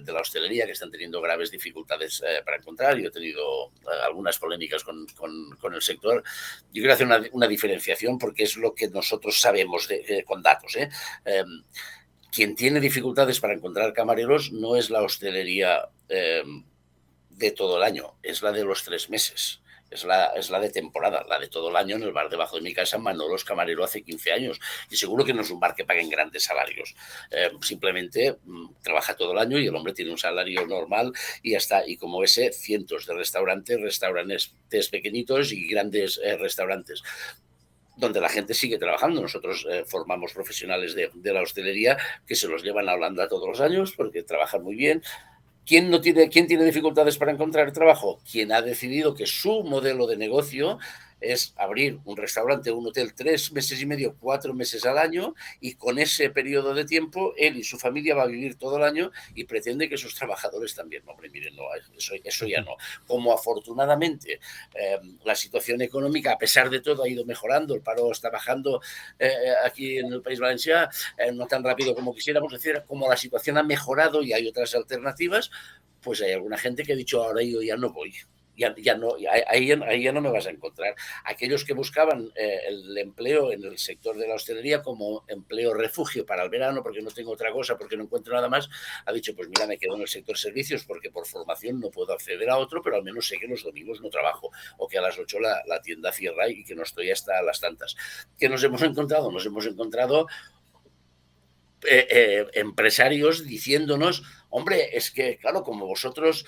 la hostelería, que están teniendo graves dificultades para encontrar, yo he tenido algunas polémicas con el sector. Yo quiero hacer una diferenciación porque es lo que nosotros sabemos con datos, quien tiene dificultades para encontrar camareros no es la hostelería de todo el año, es la de los 3 meses. Es la de temporada, la de todo el año. En el bar debajo de mi casa, Manolo es camarero hace 15 años y seguro que no es un bar que paguen grandes salarios. Simplemente trabaja todo el año y el hombre tiene un salario normal y ya está. Y como ese, cientos de restaurantes pequeñitos y grandes restaurantes donde la gente sigue trabajando. Nosotros formamos profesionales de la hostelería que se los llevan a Holanda todos los años porque trabajan muy bien. ¿Quién tiene dificultades para encontrar trabajo? Quien ha decidido que su modelo de negocio es abrir un restaurante o un hotel 3 meses y medio, 4 meses al año, y con ese periodo de tiempo él y su familia va a vivir todo el año y pretende que sus trabajadores también. Hombre, miren, no, eso ya no. Como afortunadamente la situación económica, a pesar de todo, ha ido mejorando, el paro está bajando aquí en el País Valencià, no tan rápido como quisiéramos, decir, como la situación ha mejorado y hay otras alternativas, pues hay alguna gente que ha dicho, ahora yo ya no voy. Ahí ya no me vas a encontrar. Aquellos que buscaban el empleo en el sector de la hostelería como empleo refugio para el verano, porque no tengo otra cosa, porque no encuentro nada más, ha dicho, pues mira, me quedo en el sector servicios porque por formación no puedo acceder a otro, pero al menos sé que los domingos no trabajo o que a las 8 la tienda cierra y que no estoy hasta las tantas. ¿Qué nos hemos encontrado? Nos hemos encontrado empresarios diciéndonos, hombre, es que claro, como vosotros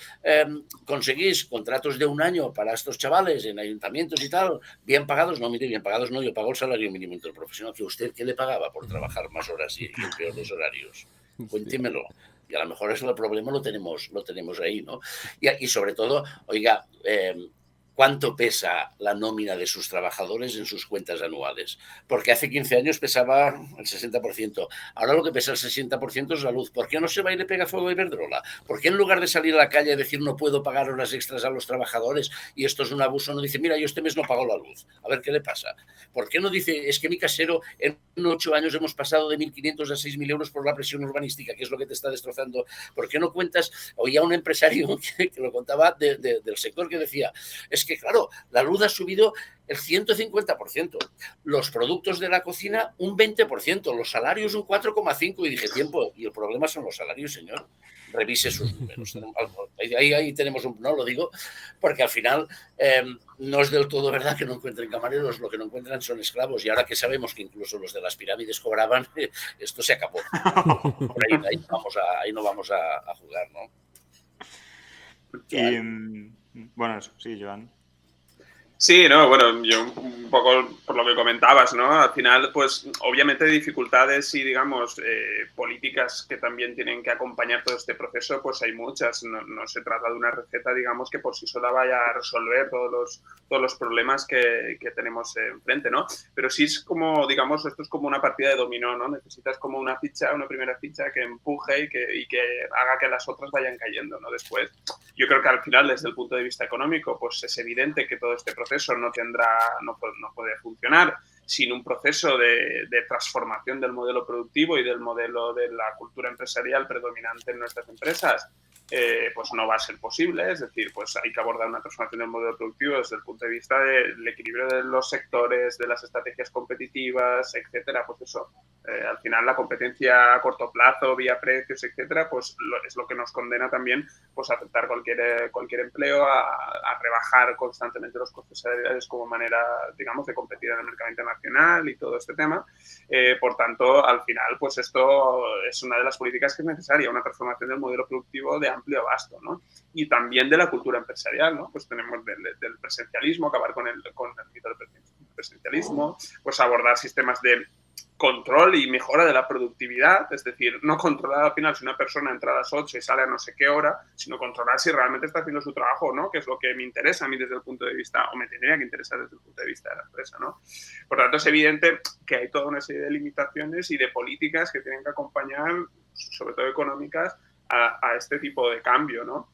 conseguís contratos de 1 año para estos chavales en ayuntamientos y tal, bien pagados, no, mire, bien pagados no, yo pago el salario mínimo interprofesional, que usted, ¿qué le pagaba por trabajar más horas y en peores horarios? Cuéntemelo. Y a lo mejor eso el problema lo tenemos ahí, ¿no? Y sobre todo, oiga, ¿cuánto pesa la nómina de sus trabajadores en sus cuentas anuales? Porque hace 15 años pesaba el 60%. Ahora lo que pesa el 60% es la luz. ¿Por qué no se va y le pega fuego a Iberdrola? ¿Por qué en lugar de salir a la calle y decir no puedo pagar horas extras a los trabajadores y esto es un abuso, no dice, mira, yo este mes no pago la luz? A ver qué le pasa. ¿Por qué no dice, es que mi casero en 8 años hemos pasado de 1.500 a 6.000 euros por la presión urbanística, que es lo que te está destrozando? ¿Por qué no cuentas? Oía un empresario que lo contaba del sector que decía, es que claro, la luz ha subido el 150%, los productos de la cocina un 20%, los salarios un 4,5%, y dije, tiempo, y el problema son los salarios, señor, revise sus números. Ahí tenemos no lo digo, porque al final no es del todo verdad que no encuentren camareros, lo que no encuentran son esclavos, y ahora que sabemos que incluso los de las pirámides cobraban, esto se acabó. Por ahí no vamos a jugar, ¿no? Bueno, eso, sí, Joan. Sí, no, bueno, yo un poco por lo que comentabas, ¿no? Al final, pues obviamente dificultades y, digamos, políticas que también tienen que acompañar todo este proceso, pues hay muchas. No se trata de una receta, digamos, que por sí sola vaya a resolver todos los problemas que tenemos enfrente, ¿no? Pero sí es como, digamos, esto es como una partida de dominó, ¿no? Necesitas como una primera ficha que empuje y que haga que las otras vayan cayendo, ¿no? Después, yo creo que al final, desde el punto de vista económico, pues es evidente que todo este proceso no puede funcionar sin un proceso de transformación del modelo productivo y del modelo de la cultura empresarial predominante en nuestras empresas. Pues no va a ser posible, es decir, pues hay que abordar una transformación del modelo productivo desde el punto de vista del equilibrio de los sectores, de las estrategias competitivas, etcétera. Pues eso, al final la competencia a corto plazo, vía precios, etcétera, pues es lo que nos condena también pues a aceptar cualquier empleo, a rebajar constantemente los costes salariales como manera, digamos, de competir en el mercado internacional y todo este tema. Por tanto, al final, pues esto es una de las políticas que es necesaria, una transformación del modelo productivo de amplio abasto, ¿no? Y también de la cultura empresarial, ¿no? Pues tenemos del presencialismo, acabar con el mito del presencialismo, pues abordar sistemas de control y mejora de la productividad, es decir, no controlar al final si una persona entra a las 8 y sale a no sé qué hora, sino controlar si realmente está haciendo su trabajo o no, que es lo que me interesa a mí desde el punto de vista, o me tendría que interesar desde el punto de vista de la empresa, ¿no? Por tanto, es evidente que hay toda una serie de limitaciones y de políticas que tienen que acompañar, sobre todo económicas, a este tipo de cambio, ¿no?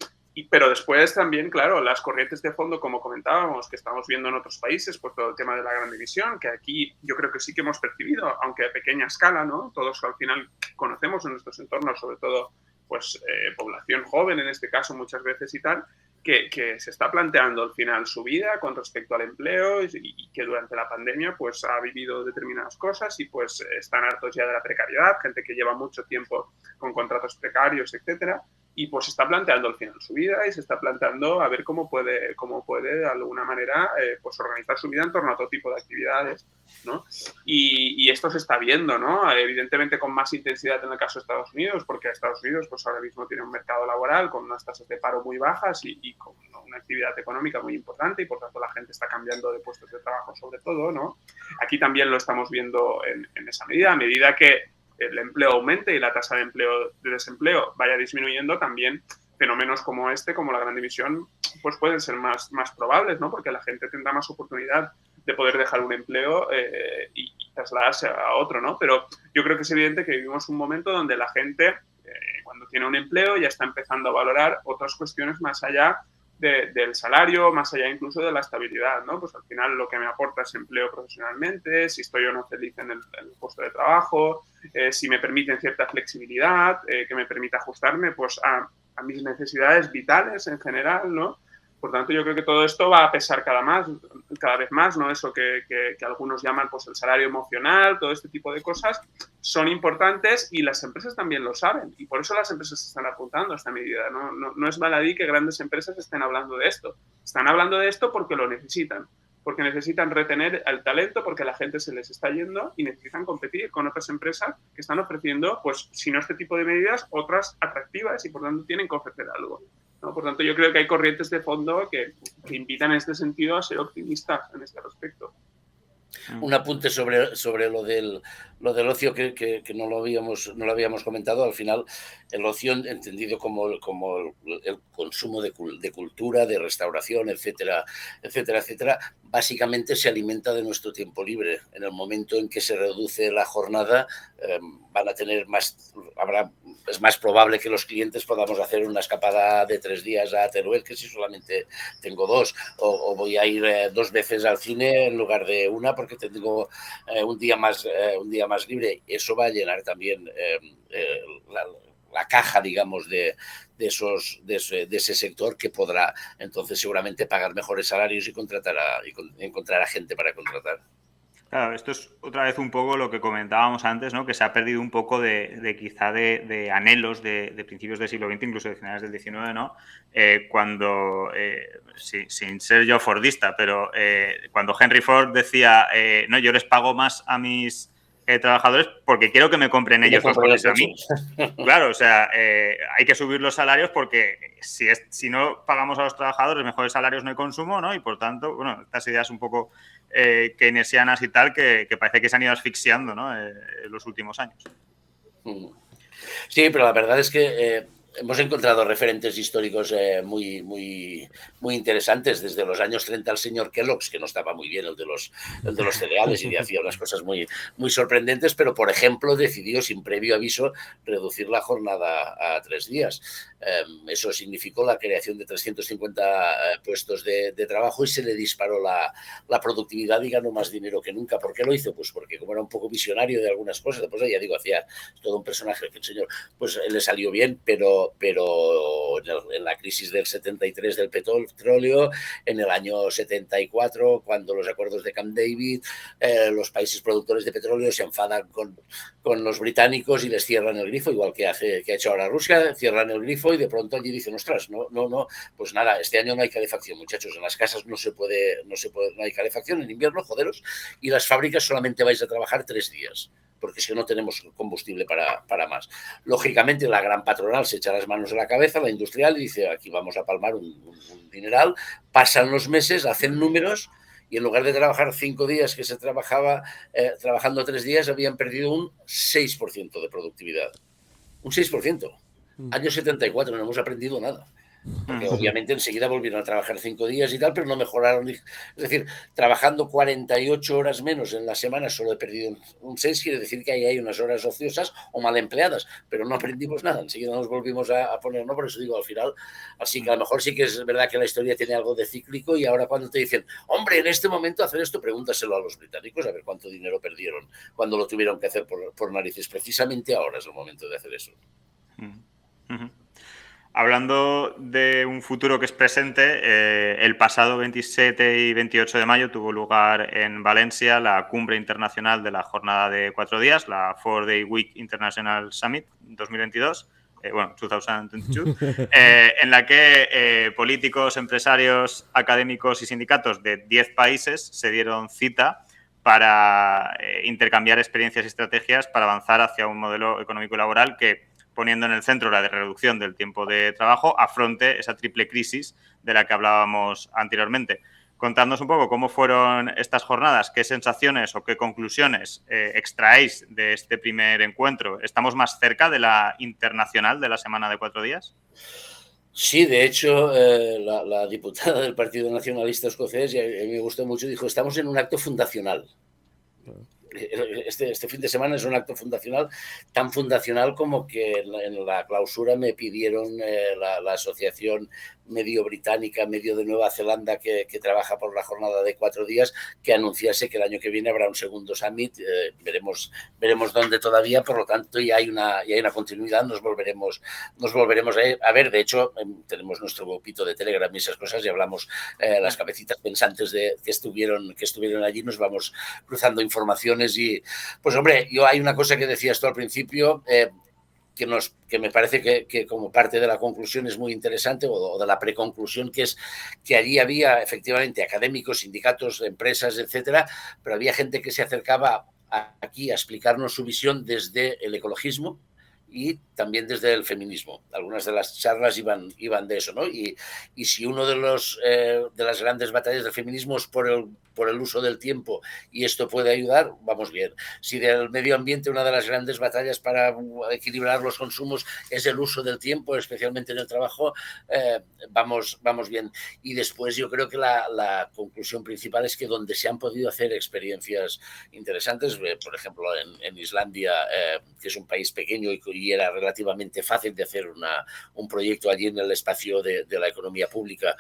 Pero después también, claro, las corrientes de fondo, como comentábamos, que estamos viendo en otros países, pues todo el tema de la gran división, que aquí yo creo que sí que hemos percibido, aunque a pequeña escala, ¿no? Todos al final conocemos en nuestros entornos, sobre todo, pues población joven en este caso muchas veces y tal, que se está planteando al final su vida con respecto al empleo y que durante la pandemia pues ha vivido determinadas cosas y pues están hartos ya de la precariedad, gente que lleva mucho tiempo con contratos precarios, etcétera. Y pues se está planteando al final su vida y se está planteando a ver cómo puede de alguna manera pues organizar su vida en torno a todo tipo de actividades, ¿no? Y esto se está viendo, ¿no? Evidentemente con más intensidad en el caso de Estados Unidos, porque Estados Unidos pues ahora mismo tiene un mercado laboral con unas tasas de paro muy bajas y con una actividad económica muy importante y por tanto la gente está cambiando de puestos de trabajo sobre todo, ¿no? Aquí también lo estamos viendo en esa medida, a medida que el empleo aumente y la tasa de desempleo vaya disminuyendo, también fenómenos como este, como la gran división, pues pueden ser más probables, ¿no? Porque la gente tendrá más oportunidad de poder dejar un empleo y trasladarse a otro, ¿no? Pero yo creo que es evidente que vivimos un momento donde la gente, cuando tiene un empleo, ya está empezando a valorar otras cuestiones más allá del salario, más allá incluso de la estabilidad, ¿no? Pues al final lo que me aporta es empleo profesionalmente, si estoy o no feliz en el puesto de trabajo, si me permiten cierta flexibilidad, que me permita ajustarme pues a mis necesidades vitales en general, ¿no? Por tanto, yo creo que todo esto va a pesar cada vez más, ¿no? Eso que algunos llaman pues el salario emocional, todo este tipo de cosas son importantes y las empresas también lo saben y por eso las empresas están apuntando a esta medida. No es baladí que grandes empresas estén hablando de esto. Están hablando de esto porque lo necesitan, porque necesitan retener el talento, porque la gente se les está yendo y necesitan competir con otras empresas que están ofreciendo, pues si no este tipo de medidas, otras atractivas y por tanto tienen que ofrecer algo, ¿no? Por tanto, yo creo que hay corrientes de fondo que invitan en este sentido a ser optimistas en este respecto. Un apunte sobre lo del ocio que no lo habíamos comentado. Al final, el ocio entendido como el consumo de cultura, de restauración, etcétera, etcétera, etcétera, básicamente se alimenta de nuestro tiempo libre. En el momento en que se reduce la jornada, es más probable que los clientes podamos hacer una escapada de 3 días a Teruel que si solamente tengo 2, o voy a ir 2 veces al cine en lugar de una porque tengo un día más libre. Eso va a llenar también la caja, digamos, de ese sector, que podrá entonces seguramente pagar mejores salarios y encontrar a gente para contratar. Claro, esto es otra vez un poco lo que comentábamos antes, ¿no? Que se ha perdido un poco de anhelos de principios del siglo XX, incluso de finales del XIX, ¿no? Cuando, sin ser yo fordista, pero cuando Henry Ford decía, no, yo les pago más a mis trabajadores porque quiero que me compren ellos los coches a mí. Claro, o sea, hay que subir los salarios porque si no pagamos a los trabajadores mejores salarios no hay consumo, ¿no? Y por tanto, bueno, estas ideas un poco keynesianas y tal que parece que se han ido asfixiando, ¿no? En los últimos años. Sí, pero la verdad es que hemos encontrado referentes históricos muy, muy, muy interesantes. Desde los años 30 al señor Kellogg's, que no estaba muy bien el de los cereales y hacía unas cosas muy, muy sorprendentes, pero por ejemplo decidió sin previo aviso reducir la jornada a 3 días. Eso significó la creación de 350 puestos de trabajo y se le disparó la productividad y ganó más dinero que nunca. ¿Por qué lo hizo? Pues porque como era un poco visionario de algunas cosas, pues ya digo, hacía todo un personaje que el señor pues le salió bien, pero en la crisis del 73 del petróleo, en el año 74, cuando los acuerdos de Camp David, los países productores de petróleo se enfadan con los británicos y les cierran el grifo, igual que ha hecho ahora Rusia, cierran el grifo y de pronto allí dicen, ostras, no, pues nada, este año no hay calefacción, muchachos, en las casas no hay calefacción, en invierno, joderos, y las fábricas solamente vais a trabajar 3 días. Porque si no tenemos combustible para más. Lógicamente, la gran patronal se echa las manos a la cabeza, la industrial, y dice, aquí vamos a palmar un dineral. Pasan los meses, hacen números y en lugar de trabajar 5 días que se trabajaba, trabajando 3 días, habían perdido un 6% de productividad. Un 6%. Año 74, no hemos aprendido nada. Porque obviamente enseguida volvieron a trabajar 5 días y tal, pero no mejoraron. Es decir, trabajando 48 horas menos en la semana, solo he perdido un 6, quiere decir que ahí hay unas horas ociosas o mal empleadas, pero no aprendimos nada, enseguida nos volvimos a poner, ¿no? Por eso digo, al final, así que a lo mejor sí que es verdad que la historia tiene algo de cíclico, y ahora cuando te dicen, hombre, en este momento hacer esto, pregúntaselo a los británicos, a ver cuánto dinero perdieron cuando lo tuvieron que hacer por narices. Precisamente ahora es el momento de hacer eso. Hablando de un futuro que es presente, el pasado 27 y 28 de mayo tuvo lugar en Valencia la cumbre internacional de la jornada de 4 días, la 4-Day Week International Summit 2022, 2022, en la que políticos, empresarios, académicos y sindicatos de 10 países se dieron cita para intercambiar experiencias y estrategias para avanzar hacia un modelo económico y laboral que, poniendo en el centro la de reducción del tiempo de trabajo, afronte esa triple crisis de la que hablábamos anteriormente. Contadnos un poco cómo fueron estas jornadas, qué sensaciones o qué conclusiones extraéis de este primer encuentro. ¿Estamos más cerca de la internacional de la semana de 4 días? Sí, de hecho, la diputada del Partido Nacionalista Escocés, y a mí me gustó mucho, dijo, estamos en un acto fundacional. Este fin de semana es un acto fundacional, tan fundacional como que en la clausura me pidieron la asociación medio británica, medio de Nueva Zelanda, que trabaja por la jornada de 4 días, que anunciase que el año que viene habrá un segundo summit. Veremos dónde todavía, por lo tanto ya hay una continuidad, nos volveremos a ver. De hecho, tenemos nuestro grupito de Telegram y esas cosas, y hablamos las cabecitas pensantes que estuvieron allí, nos vamos cruzando informaciones. Y pues hombre, hay una cosa que decías tú al principio, que me parece que como parte de la conclusión es muy interesante, o de la preconclusión, que es que allí había efectivamente académicos, sindicatos, empresas, etcétera, pero había gente que se acercaba aquí a explicarnos su visión desde el ecologismo y también desde el feminismo. Algunas de las charlas iban de eso, ¿no? Y si uno de las grandes batallas del feminismo es por el uso del tiempo, y esto puede ayudar, vamos bien. Si del medio ambiente una de las grandes batallas para equilibrar los consumos es el uso del tiempo, especialmente en el trabajo, vamos bien. Y después yo creo que la conclusión principal es que donde se han podido hacer experiencias interesantes, por ejemplo en Islandia, que es un país pequeño y era relativamente fácil de hacer un proyecto allí en el espacio de la economía pública,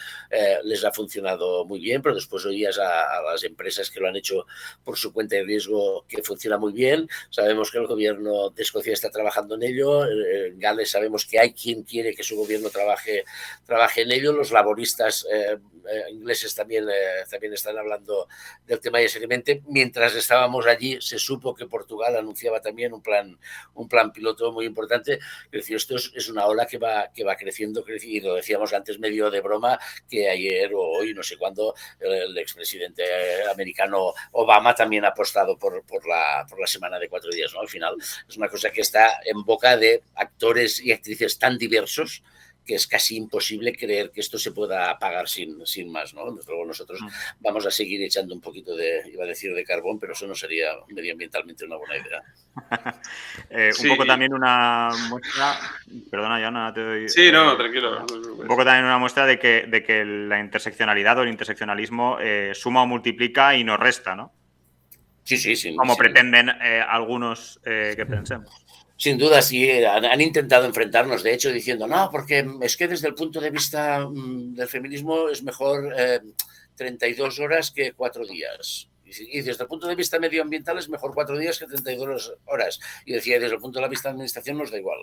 les ha funcionado muy bien, pero después oías a las empresas que lo han hecho por su cuenta y riesgo, que funciona muy bien. Sabemos que el gobierno de Escocia está trabajando en ello. En Gales sabemos que hay quien quiere que su gobierno trabaje en ello. Los laboristas ingleses también están hablando del tema y seriamente. Mientras estábamos allí, se supo que Portugal anunciaba también un plan piloto muy importante. Es decir, esto es una ola que va creciendo, y lo decíamos antes medio de broma, que ayer o hoy, no sé cuándo, el expresidente americano Obama también ha apostado por la semana de 4 días, ¿no? Al final es una cosa que está en boca de actores y actrices tan diversos que es casi imposible creer que esto se pueda apagar sin más, ¿no? Luego nosotros vamos a seguir echando un poquito iba a decir de carbón, pero eso no sería medioambientalmente una buena idea. Un poco también una muestra, perdona, Joana, te doy... Sí, no, tranquilo. Un poco también una muestra de que la interseccionalidad o el interseccionalismo suma o multiplica y no resta, ¿no? Sí. Como pretenden algunos que pensemos. Sin duda, sí, han intentado enfrentarnos, de hecho, diciendo, no, porque es que desde el punto de vista del feminismo es mejor 32 horas que 4 días. Y desde el punto de vista medioambiental es mejor 4 días que 32 horas. Y decía, desde el punto de vista de administración nos da igual.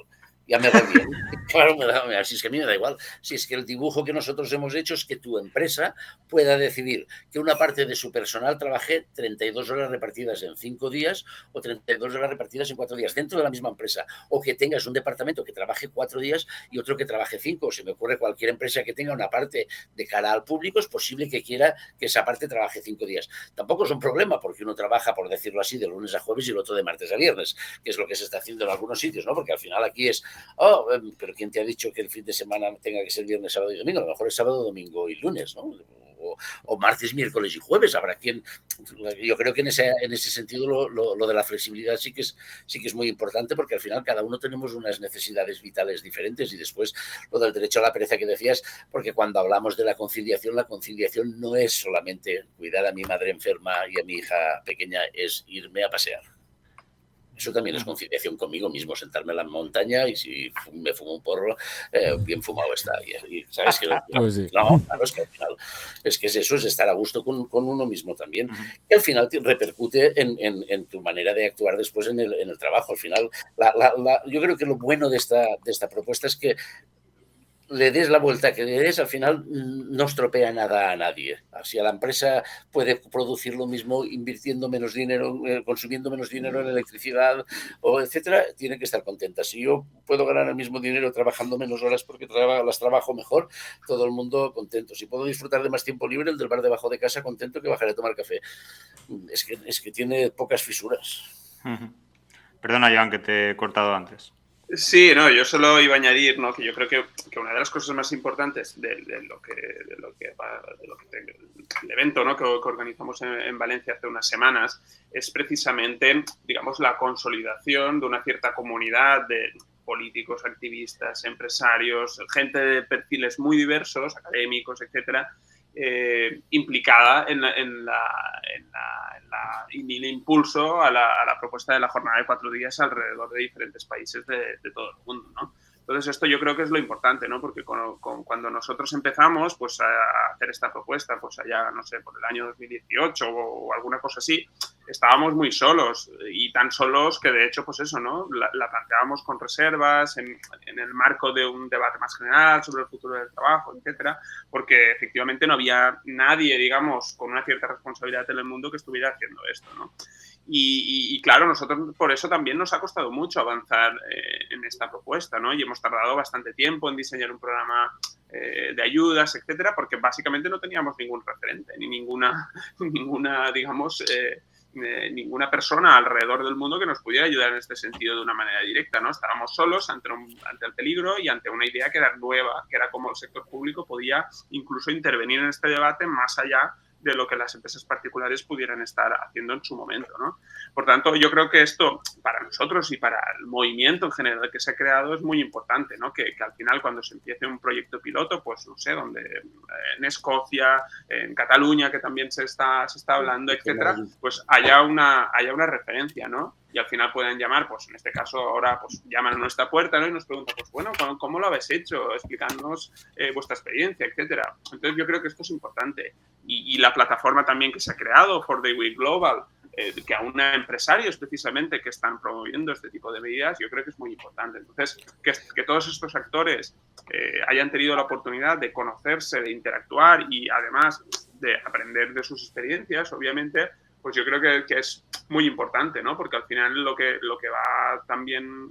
Ya me va bien. Claro, si es que a mí me da igual. Si es que el dibujo que nosotros hemos hecho es que tu empresa pueda decidir que una parte de su personal trabaje 32 horas repartidas en 5 días o 32 horas repartidas en 4 días dentro de la misma empresa, o que tengas un departamento que trabaje 4 días y otro que trabaje 5. Se me ocurre cualquier empresa que tenga una parte de cara al público, es posible que quiera que esa parte trabaje 5 días. Tampoco es un problema, porque uno trabaja, por decirlo así, de lunes a jueves y el otro de martes a viernes, que es lo que se está haciendo en algunos sitios, ¿no? Porque al final aquí es, pero ¿quién te ha dicho que el fin de semana tenga que ser viernes, sábado y domingo? A lo mejor es sábado, domingo y lunes, ¿no? o martes, miércoles y jueves. Habrá quien, yo creo que en ese sentido lo de la flexibilidad sí que es muy importante, porque al final cada uno tenemos unas necesidades vitales diferentes. Y después lo del derecho a la pereza que decías, porque cuando hablamos de la conciliación no es solamente cuidar a mi madre enferma y a mi hija pequeña, es irme a pasear. Eso también es conciliación conmigo mismo, sentarme en la montaña y si me fumo un porro, bien fumado está. Y ¿sabes qué? Pues sí. No, claro, es que al final es eso, es estar a gusto con uno mismo también. Y al final repercute en tu manera de actuar después en el trabajo. Al final, yo creo que lo bueno de esta propuesta es que le des la vuelta que le des, al final no estropea nada a nadie. Si a la empresa puede producir lo mismo invirtiendo menos dinero, consumiendo menos dinero en electricidad, o etcétera, tiene que estar contenta. Si yo puedo ganar el mismo dinero trabajando menos horas porque las trabajo mejor, todo el mundo contento. Si puedo disfrutar de más tiempo libre, el del bar debajo de casa contento, que bajaré a tomar café. Es que tiene pocas fisuras. Perdona, Joan, que te he cortado antes. Sí, no, yo solo iba a añadir, ¿no?, que yo creo que una de las cosas más importantes del evento, ¿no?, que organizamos en Valencia hace unas semanas es precisamente, digamos, la consolidación de una cierta comunidad de políticos, activistas, empresarios, gente de perfiles muy diversos, académicos, etcétera, implicada en el impulso a la propuesta de la jornada de 4 días alrededor de diferentes países de todo el mundo, ¿no? Entonces, esto yo creo que es lo importante, ¿no? Porque cuando nosotros empezamos pues, a hacer esta propuesta, pues allá, no sé, por el año 2018 o alguna cosa así, estábamos muy solos, y tan solos que, de hecho, pues eso, ¿no? La planteábamos con reservas, en el marco de un debate más general sobre el futuro del trabajo, etcétera, porque efectivamente no había nadie, digamos, con una cierta responsabilidad en el mundo que estuviera haciendo esto, ¿no? Y claro, nosotros por eso también nos ha costado mucho avanzar en esta propuesta, ¿no? Y hemos tardado bastante tiempo en diseñar un programa de ayudas, etcétera, porque básicamente no teníamos ningún referente, ni ninguna digamos, ninguna persona alrededor del mundo que nos pudiera ayudar en este sentido de una manera directa, ¿no? Estábamos solos ante el peligro y ante una idea que era nueva, que era cómo el sector público podía incluso intervenir en este debate más allá de lo que las empresas particulares pudieran estar haciendo en su momento, ¿no? Por tanto, yo creo que esto, para nosotros y para el movimiento en general que se ha creado, es muy importante, ¿no? Que al final, cuando se empiece un proyecto piloto, pues no sé, donde en Escocia, en Cataluña, que también se está hablando, etcétera, pues haya una referencia, ¿no? Y al final pueden llamar, pues en este caso ahora pues llaman a nuestra puerta, ¿no? Y nos preguntan, pues bueno, ¿cómo lo habéis hecho? Explicadnos vuestra experiencia, etcétera. Entonces yo creo que esto es importante. Y la plataforma también que se ha creado, For the Week Global, que aúna a empresarios precisamente que están promoviendo este tipo de medidas, yo creo que es muy importante. Entonces, que todos estos actores hayan tenido la oportunidad de conocerse, de interactuar y además de aprender de sus experiencias, obviamente, pues yo creo que es muy importante, ¿no? Porque al final lo que va también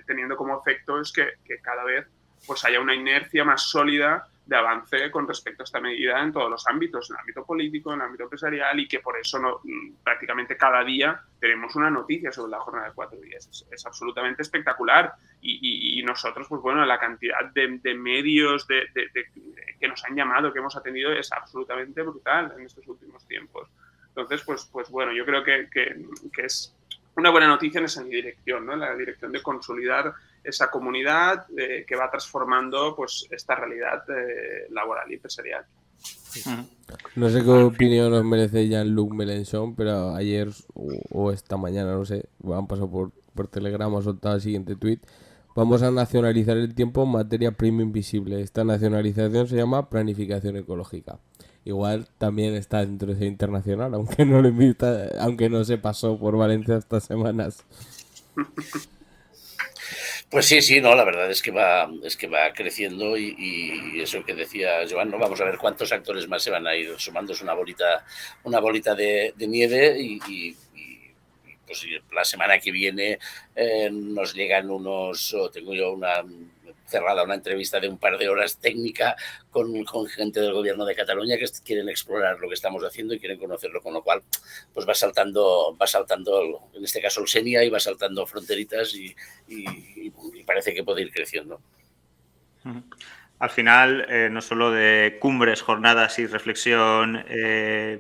teniendo como efecto es que cada vez pues haya una inercia más sólida de avance con respecto a esta medida en todos los ámbitos, en el ámbito político, en el ámbito empresarial, y que por eso prácticamente cada día tenemos una noticia sobre la jornada de 4 días. Es absolutamente espectacular y nosotros, pues bueno, la cantidad de medios que nos han llamado, que hemos atendido, es absolutamente brutal en estos últimos tiempos. Entonces, pues bueno, yo creo que es una buena noticia en esa dirección, ¿no? En la dirección de consolidar esa comunidad que va transformando pues esta realidad laboral y empresarial. No sé qué opinión os merece Jean-Luc Mélenchon, pero ayer o esta mañana, no sé, han pasado por Telegram, ha soltado el siguiente tuit: vamos a nacionalizar el tiempo en materia prima invisible. Esta nacionalización se llama planificación ecológica. Igual también está dentro de ese internacional, aunque no lo invita, aunque no se pasó por Valencia estas semanas. Pues sí, no, la verdad es que va creciendo y eso que decía Joan, ¿no? Vamos a ver cuántos actores más se van a ir sumando. Es una bolita de nieve y pues la semana que viene nos llegan tengo yo una entrevista de un par de horas técnica con gente del gobierno de Cataluña que quieren explorar lo que estamos haciendo y quieren conocerlo, con lo cual pues va saltando en este caso el Senia, y va saltando fronteritas y parece que puede ir creciendo. Al final, no solo de cumbres, jornadas y reflexión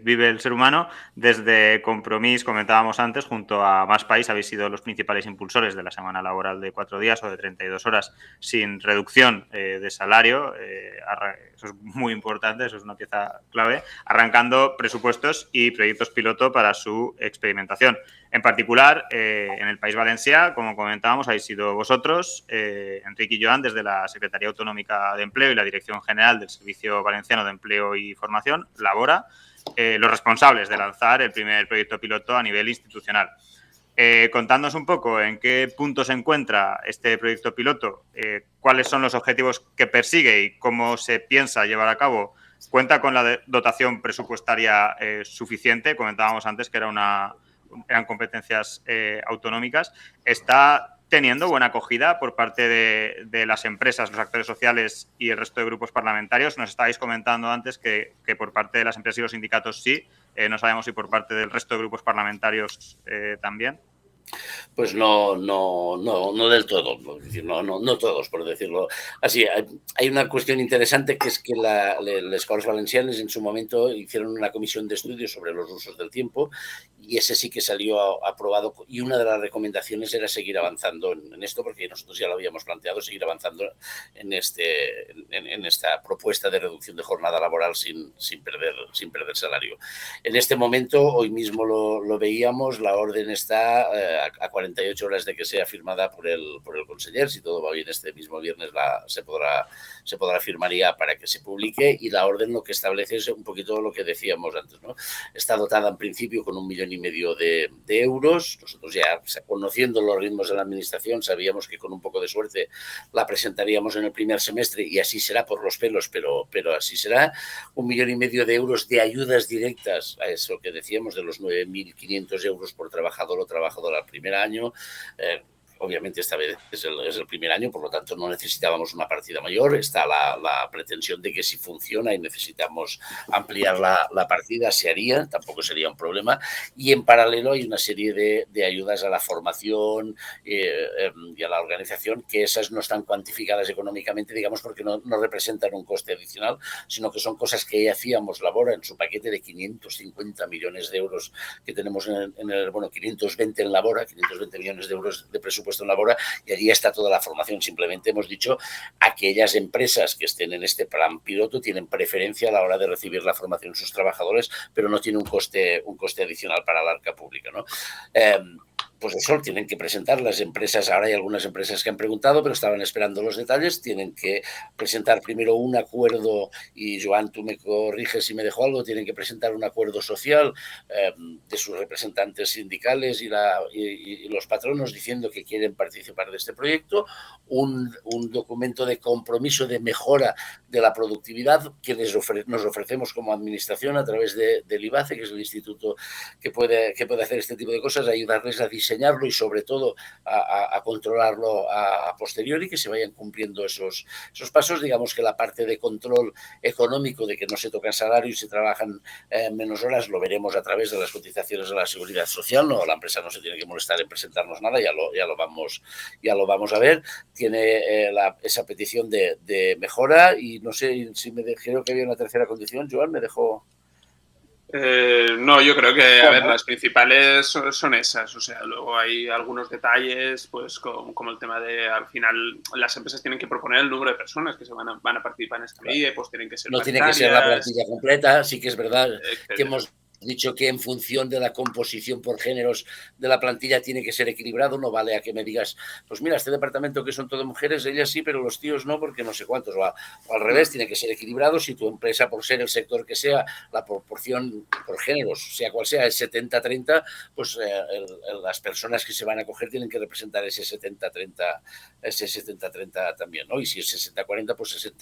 vive el ser humano, desde Compromís, comentábamos antes, junto a Más País, habéis sido los principales impulsores de la semana laboral de 4 días o de 32 horas sin reducción de salario. Eso es muy importante, eso es una pieza clave, arrancando presupuestos y proyectos piloto para su experimentación. En particular, en el País Valencià, como comentábamos, habéis sido vosotros, Enrique y Joan, desde la Secretaría Autonómica de Empleo y la Dirección General del Servicio Valenciano de Empleo y Formación, Labora, los responsables de lanzar el primer proyecto piloto a nivel institucional. Contándonos un poco en qué punto se encuentra este proyecto piloto, cuáles son los objetivos que persigue y cómo se piensa llevar a cabo. ¿Cuenta con la dotación presupuestaria suficiente? Comentábamos antes que eran competencias autonómicas. ¿Está teniendo buena acogida por parte de las empresas, los actores sociales y el resto de grupos parlamentarios? Nos estabais comentando antes que por parte de las empresas y los sindicatos sí. No sabemos si por parte del resto de grupos parlamentarios también. Pues no del todo, es decir, no todos, por decirlo así. Hay una cuestión interesante que es que les Corts Valencianes en su momento hicieron una comisión de estudios sobre los usos del tiempo y ese sí que salió aprobado y una de las recomendaciones era seguir avanzando en esto porque nosotros ya lo habíamos planteado, seguir avanzando en esta propuesta de reducción de jornada laboral sin perder salario. En este momento, hoy mismo lo veíamos, la orden está a 48 horas de que sea firmada por el conseller. Si todo va bien, este mismo viernes se podrá firmar ya para que se publique y la orden lo que establece es un poquito lo que decíamos antes, ¿no? Está dotada en principio con 1,5 millones de euros. Nosotros ya conociendo los ritmos de la administración sabíamos que con un poco de suerte la presentaríamos en el primer semestre y así será por los pelos, pero así será. 1,5 millones de euros de ayudas directas a eso que decíamos de los 9.500 euros por trabajador o trabajadora al primer año. Obviamente esta vez es el primer año, por lo tanto no necesitábamos una partida mayor. Está la pretensión de que si funciona y necesitamos ampliar la partida, se haría, tampoco sería un problema. Y en paralelo hay una serie de ayudas a la formación y a la organización, que esas no están cuantificadas económicamente, digamos, porque no representan un coste adicional, sino que son cosas que ya hacíamos Labora en su paquete de 550 millones de euros que tenemos 520 en Labora, 520 millones de euros de presupuesto en Labora, y allí está toda la formación. Simplemente hemos dicho aquellas empresas que estén en este plan piloto tienen preferencia a la hora de recibir la formación sus trabajadores, pero no tiene un coste adicional para la arca pública, ¿no? Pues eso, tienen que presentar las empresas. Ahora hay algunas empresas que han preguntado, pero estaban esperando los detalles. Tienen que presentar primero un acuerdo, y Joan, tú me corriges si me dejo algo, tienen que presentar un acuerdo social de sus representantes sindicales y los patronos diciendo que quieren participar de este proyecto, un documento de compromiso de mejora de la productividad que nos ofrecemos como administración a través del IBACE, que es el instituto que puede hacer este tipo de cosas, ayudarles a diseñarlo y sobre todo a controlarlo a posteriori, que se vayan cumpliendo esos pasos. Digamos que la parte de control económico, de que no se tocan salarios y se trabajan menos horas, lo veremos a través de las cotizaciones de la Seguridad Social. No, la empresa no se tiene que molestar en presentarnos nada, ya lo vamos a ver. Tiene esa petición de mejora y no sé si creo que había una tercera condición. Joan, me dejó... No, yo creo que, a ver, las principales son esas. O sea, luego hay algunos detalles, pues como el tema de, al final, las empresas tienen que proponer el número de personas que se van a participar en esta medida, pues tienen que ser no tiene que ser la plantilla completa. Sí que es verdad que hemos dicho que en función de la composición por géneros de la plantilla tiene que ser equilibrado. No vale a que me digas, pues mira, este departamento que son todo mujeres, ellas sí, pero los tíos no, porque no sé cuántos. O al revés, tiene que ser equilibrado. Si tu empresa, por ser el sector que sea, la proporción por géneros, sea cual sea, es 70-30, pues las personas que se van a coger tienen que representar ese 70-30 también, ¿no? Y si es 60-40, pues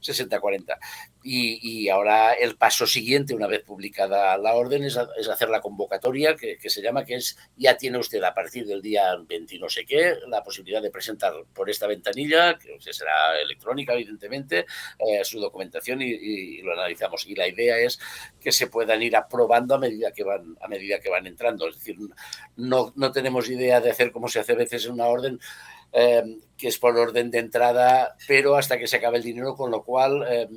60-40. Y ahora el paso siguiente, una vez publicada la orden, es hacer la convocatoria que se llama, que es, ya tiene usted a partir del día 20 no sé qué, la posibilidad de presentar por esta ventanilla, que será electrónica evidentemente, su documentación y lo analizamos. Y la idea es que se puedan ir aprobando a medida que van entrando. Es decir, no tenemos idea de hacer como se hace a veces en una orden, que es por orden de entrada, pero hasta que se acabe el dinero, con lo cual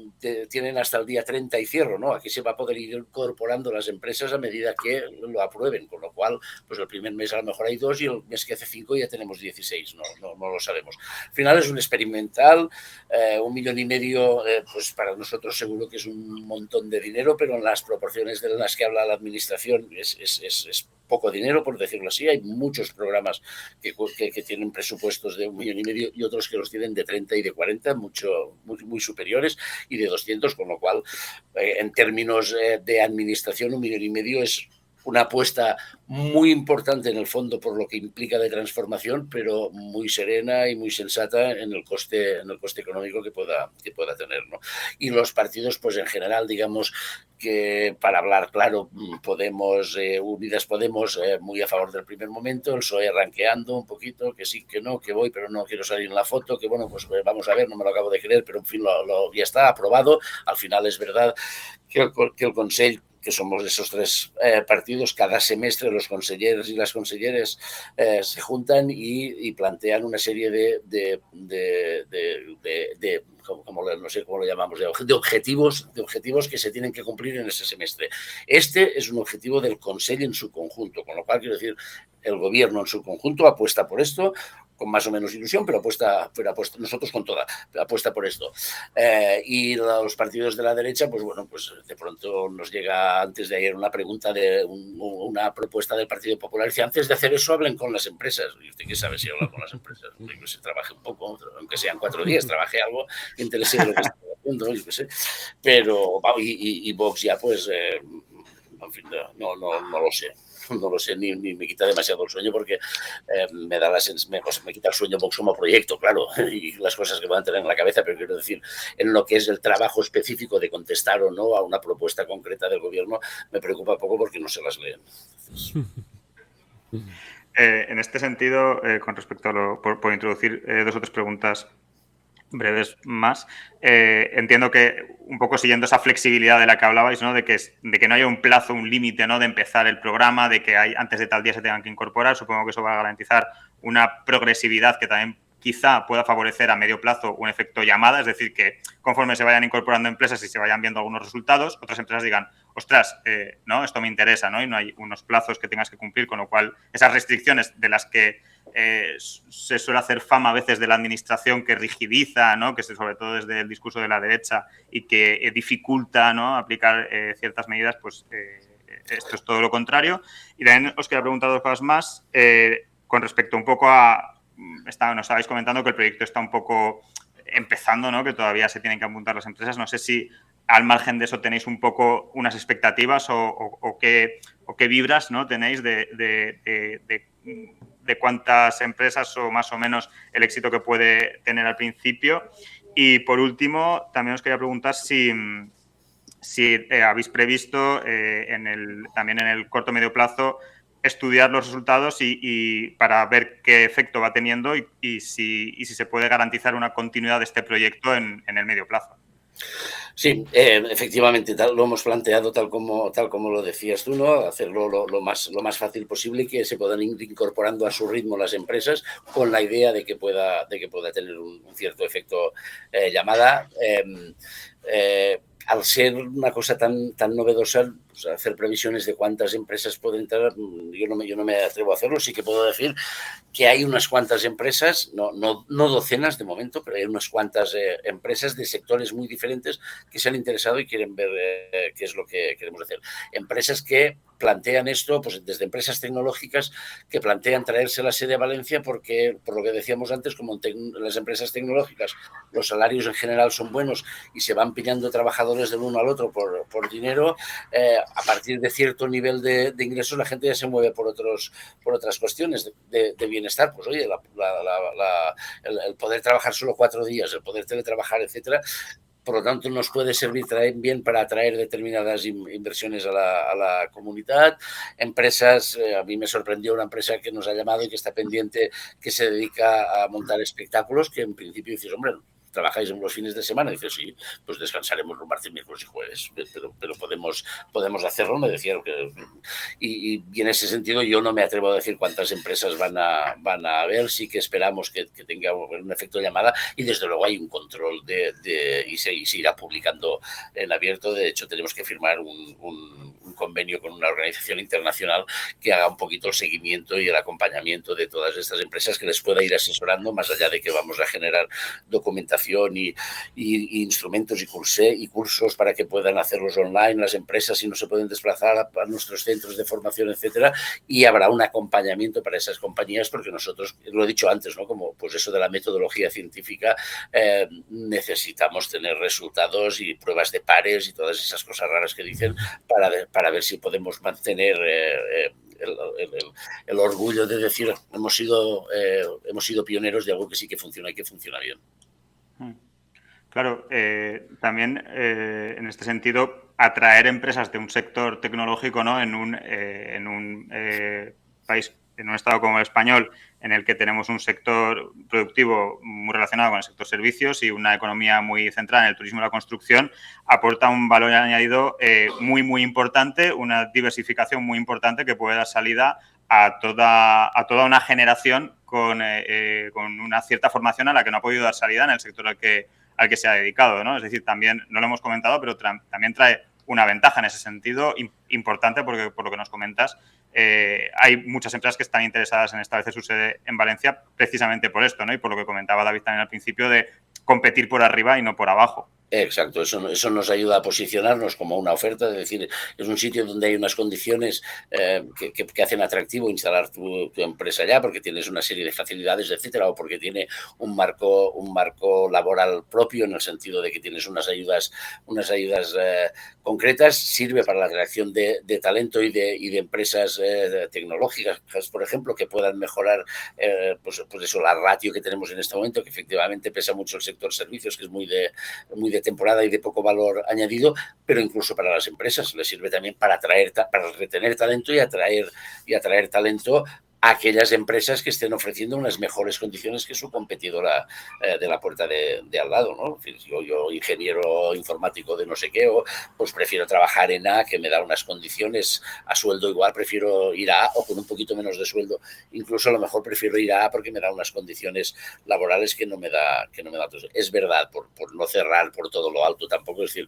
tienen hasta el día 30 y cierro, ¿no? Aquí se va a poder ir incorporando las empresas a medida que lo aprueben, con lo cual, pues el primer mes a lo mejor hay 2 y el mes que hace 5 ya tenemos 16, no lo sabemos. Al final es un experimental, 1,5 millones, pues para nosotros seguro que es un montón de dinero, pero en las proporciones de las que habla la administración es poco dinero, por decirlo así. Hay muchos programas que tienen presupuestos de 1,5 millones y otros que los tienen de 30 y de 40, muy superiores, y de 200, con lo cual, en términos de administración, 1,5 millones es una apuesta muy importante en el fondo por lo que implica de transformación, pero muy serena y muy sensata en el coste económico que pueda tener, ¿no? Y los partidos, pues en general, digamos que, para hablar claro, Podemos, Unidas Podemos, muy a favor del primer momento, el PSOE ranqueando un poquito, que sí, que no, que voy, pero no quiero salir en la foto, que bueno, pues vamos a ver, no me lo acabo de creer, pero en fin, ya está aprobado. Al final es verdad que el Consell, que somos esos 3 partidos, cada semestre los consejeros y las conselleres se juntan y plantean una serie de no sé cómo lo llamamos, de objetivos que se tienen que cumplir en ese semestre. Este es un objetivo del Consell en su conjunto, con lo cual quiero decir, el gobierno en su conjunto apuesta por esto, con más o menos ilusión, pero apuesta nosotros con toda, apuesta por esto. Y los partidos de la derecha, pues bueno, pues de pronto nos llega antes de ayer una pregunta una propuesta del Partido Popular, dice, antes de hacer eso hablen con las empresas. Y usted, ¿qué sabe si habla con las empresas? Que se trabaje un poco, aunque sean 4 días, trabaje algo que interese lo que está haciendo, yo qué sé. Pero, y Vox ya, pues, en fin, no lo sé. No lo sé, ni me quita demasiado el sueño, porque me quita el sueño Vox como proyecto, claro, y las cosas que van a tener en la cabeza, pero quiero decir, en lo que es el trabajo específico de contestar o no a una propuesta concreta del gobierno, me preocupa poco porque no se las leen. En este sentido, con respecto a por introducir 2 o 3 preguntas breves más, entiendo que un poco siguiendo esa flexibilidad de la que hablabais, ¿no? de que no haya un plazo, un límite, ¿no? de empezar el programa, de que antes de tal día se tengan que incorporar. Supongo que eso va a garantizar una progresividad que también quizá pueda favorecer a medio plazo un efecto llamada, es decir, que conforme se vayan incorporando empresas y se vayan viendo algunos resultados, otras empresas digan, ostras, ¿no? esto me interesa, ¿no? Y no hay unos plazos que tengas que cumplir, con lo cual esas restricciones de las que se suele hacer fama a veces de la administración, que rigidiza, ¿no? que sobre todo desde el discurso de la derecha, y que dificulta, ¿no? aplicar ciertas medidas, pues esto es todo lo contrario. Y también os quería preguntar 2 cosas más con respecto un poco nos estabais comentando que el proyecto está un poco empezando, ¿no? que todavía se tienen que apuntar las empresas. No sé si al margen de eso tenéis un poco unas expectativas o qué vibras, ¿no? tenéis de cuántas empresas o más o menos el éxito que puede tener al principio. Y por último, también os quería preguntar si habéis previsto también en el corto medio plazo estudiar los resultados y para ver qué efecto va teniendo y si se puede garantizar una continuidad de este proyecto en el medio plazo. Sí, efectivamente, lo hemos planteado tal como lo decías tú, ¿no? Hacerlo lo más fácil posible y que se puedan ir incorporando a su ritmo las empresas, con la idea de que pueda tener un cierto efecto llamada. Al ser una cosa tan novedosa, pues hacer previsiones de cuántas empresas pueden entrar, yo no me atrevo a hacerlo. Sí que puedo decir que hay unas cuantas empresas, no docenas de momento, pero hay unas cuantas empresas de sectores muy diferentes que se han interesado y quieren ver qué es lo que queremos hacer. Empresas que plantean esto, pues desde empresas tecnológicas que plantean traerse la sede a Valencia porque, por lo que decíamos antes, como en las empresas tecnológicas los salarios en general son buenos y se van pillando trabajadores del uno al otro por dinero, a partir de cierto nivel de ingresos la gente ya se mueve por otras cuestiones de bienestar. Pues oye, el poder trabajar solo 4 días, el poder teletrabajar, etcétera. Por lo tanto, nos puede servir bien para atraer determinadas inversiones a la comunidad. Empresas, a mí me sorprendió una empresa que nos ha llamado y que está pendiente, que se dedica a montar espectáculos, que en principio dices, hombre, ¿trabajáis en los fines de semana? Y dice, sí, pues descansaremos los martes, miércoles y jueves, pero podemos hacerlo, me decían. Y en ese sentido yo no me atrevo a decir cuántas empresas van a haber, sí que esperamos que tenga un efecto de llamada y desde luego hay un control y se irá publicando en abierto. De hecho, tenemos que firmar un convenio con una organización internacional que haga un poquito el seguimiento y el acompañamiento de todas estas empresas, que les pueda ir asesorando, más allá de que vamos a generar documentación y instrumentos y cursos para que puedan hacerlos online las empresas si no se pueden desplazar a nuestros centros de formación, etcétera, y habrá un acompañamiento para esas compañías, porque nosotros, lo he dicho antes, ¿no? Como pues eso de la metodología científica, necesitamos tener resultados y pruebas de pares y todas esas cosas raras que dicen para ver si podemos mantener el orgullo de decir hemos sido pioneros de algo que sí que funciona y que funciona bien. Claro, también en este sentido, atraer empresas de un sector tecnológico, ¿no? en un país, en un estado como el español, en el que tenemos un sector productivo muy relacionado con el sector servicios y una economía muy centrada en el turismo y la construcción, aporta un valor añadido muy importante, una diversificación muy importante que puede dar salida a toda una generación con una cierta formación a la que no ha podido dar salida en el sector al que se ha dedicado, ¿no? Es decir, también, no lo hemos comentado, pero también trae una ventaja en ese sentido importante, porque por lo que nos comentas, hay muchas empresas que están interesadas en establecer su sede en Valencia precisamente por esto, ¿no? Y por lo que comentaba David también al principio, de competir por arriba y no por abajo. Exacto, eso nos ayuda a posicionarnos como una oferta, es decir, es un sitio donde hay unas condiciones que hacen atractivo instalar tu empresa allá, porque tienes una serie de facilidades, etcétera, o porque tiene un marco laboral propio, en el sentido de que tienes unas ayudas concretas, sirve para la atracción de talento y de empresas tecnológicas, por ejemplo, que puedan mejorar pues eso, la ratio que tenemos en este momento, que efectivamente pesa mucho el sector servicios, que es muy de temporada y de poco valor añadido, pero incluso para las empresas les sirve también para retener talento y atraer talento a aquellas empresas que estén ofreciendo unas mejores condiciones que su competidora de la puerta de al lado, ¿no? Yo ingeniero informático de no sé qué, pues prefiero trabajar en A, que me da unas condiciones a sueldo igual, prefiero ir a A, o con un poquito menos de sueldo, incluso a lo mejor prefiero ir a A porque me da unas condiciones laborales que no me da. Es verdad, por no cerrar por todo lo alto tampoco, es decir,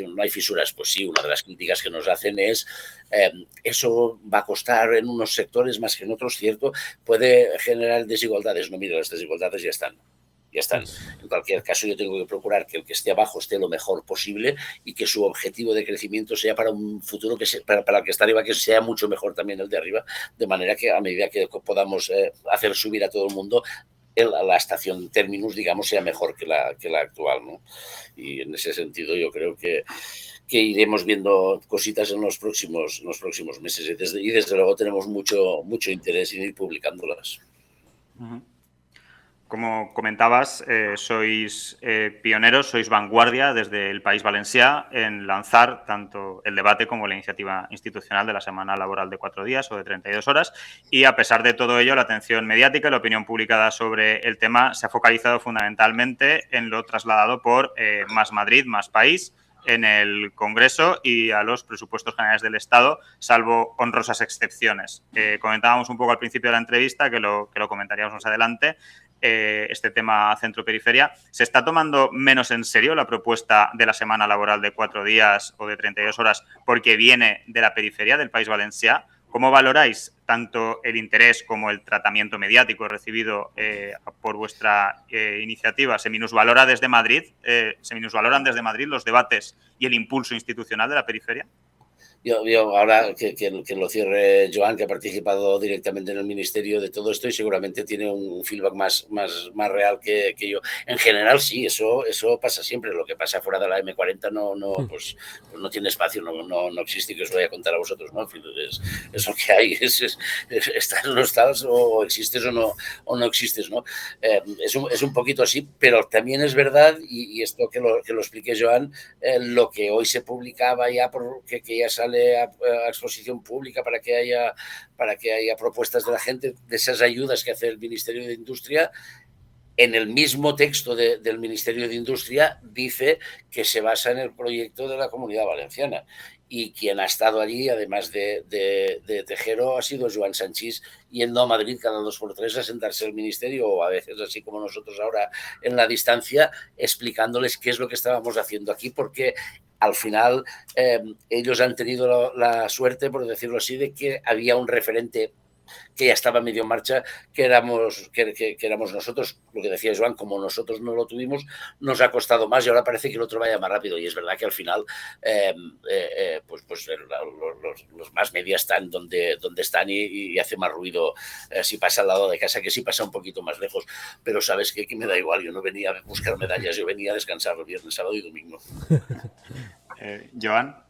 no hay fisuras, pues sí, una de las críticas que nos hacen es eso va a costar en unos sectores más que en otros, cierto, puede generar desigualdades. No, mira, las desigualdades ya están. En cualquier caso, yo tengo que procurar que el que esté abajo esté lo mejor posible y que su objetivo de crecimiento sea para un futuro para el que está arriba, que sea mucho mejor también el de arriba, de manera que a medida que podamos hacer subir a todo el mundo, la estación terminus, digamos, sea mejor que la actual, ¿no? Y en ese sentido yo creo que iremos viendo cositas en los próximos meses y desde luego tenemos mucho interés en ir publicándolas. Como comentabas, sois pioneros, sois vanguardia desde el País Valencià en lanzar tanto el debate como la iniciativa institucional de la semana laboral de 4 días o de 32 horas, y a pesar de todo ello, la atención mediática y la opinión publicada sobre el tema se ha focalizado fundamentalmente en lo trasladado por Más Madrid, Más País en el Congreso y a los presupuestos generales del Estado, salvo honrosas excepciones. Comentábamos un poco al principio de la entrevista, que lo comentaríamos más adelante, este tema centro-periferia. ¿Se está tomando menos en serio la propuesta de la semana laboral de 4 días o de 32 horas porque viene de la periferia del País Valencià? ¿Cómo valoráis tanto el interés como el tratamiento mediático recibido por vuestra iniciativa? ¿Se minusvaloran desde Madrid los debates y el impulso institucional de la periferia? Yo ahora que lo cierre Joan, que ha participado directamente en el ministerio de todo esto y seguramente tiene un feedback más real que yo. En general sí, eso pasa siempre. Lo que pasa fuera de la M40 pues no tiene espacio, no existe, que os voy a contar a vosotros, ¿no? En fin, es lo que hay, estás o no estás, o existes o no existes, ¿no? Es un poquito así, pero también es verdad, y esto que lo explique Joan, lo que hoy se publicaba ya, que ya sale a exposición pública para que haya propuestas de la gente, de esas ayudas que hace el Ministerio de Industria, en el mismo texto del Ministerio de Industria dice que se basa en el proyecto de la Comunidad Valenciana. Y quien ha estado allí, además de Tejero, ha sido Joan Sanchís, yendo a Madrid cada 2 por 3 a sentarse al ministerio, o a veces así como nosotros ahora en la distancia, explicándoles qué es lo que estábamos haciendo aquí, porque al final ellos han tenido la suerte, por decirlo así, de que había un referente que ya estaba medio en marcha, que éramos nosotros. Lo que decía Joan, como nosotros no lo tuvimos, nos ha costado más y ahora parece que el otro vaya más rápido. Y es verdad que al final los más media están donde están y hace más ruido si pasa al lado de casa que si pasa un poquito más lejos. Pero sabes que me da igual, yo no venía a buscar medallas, yo venía a descansar el viernes, sábado y domingo. Joan.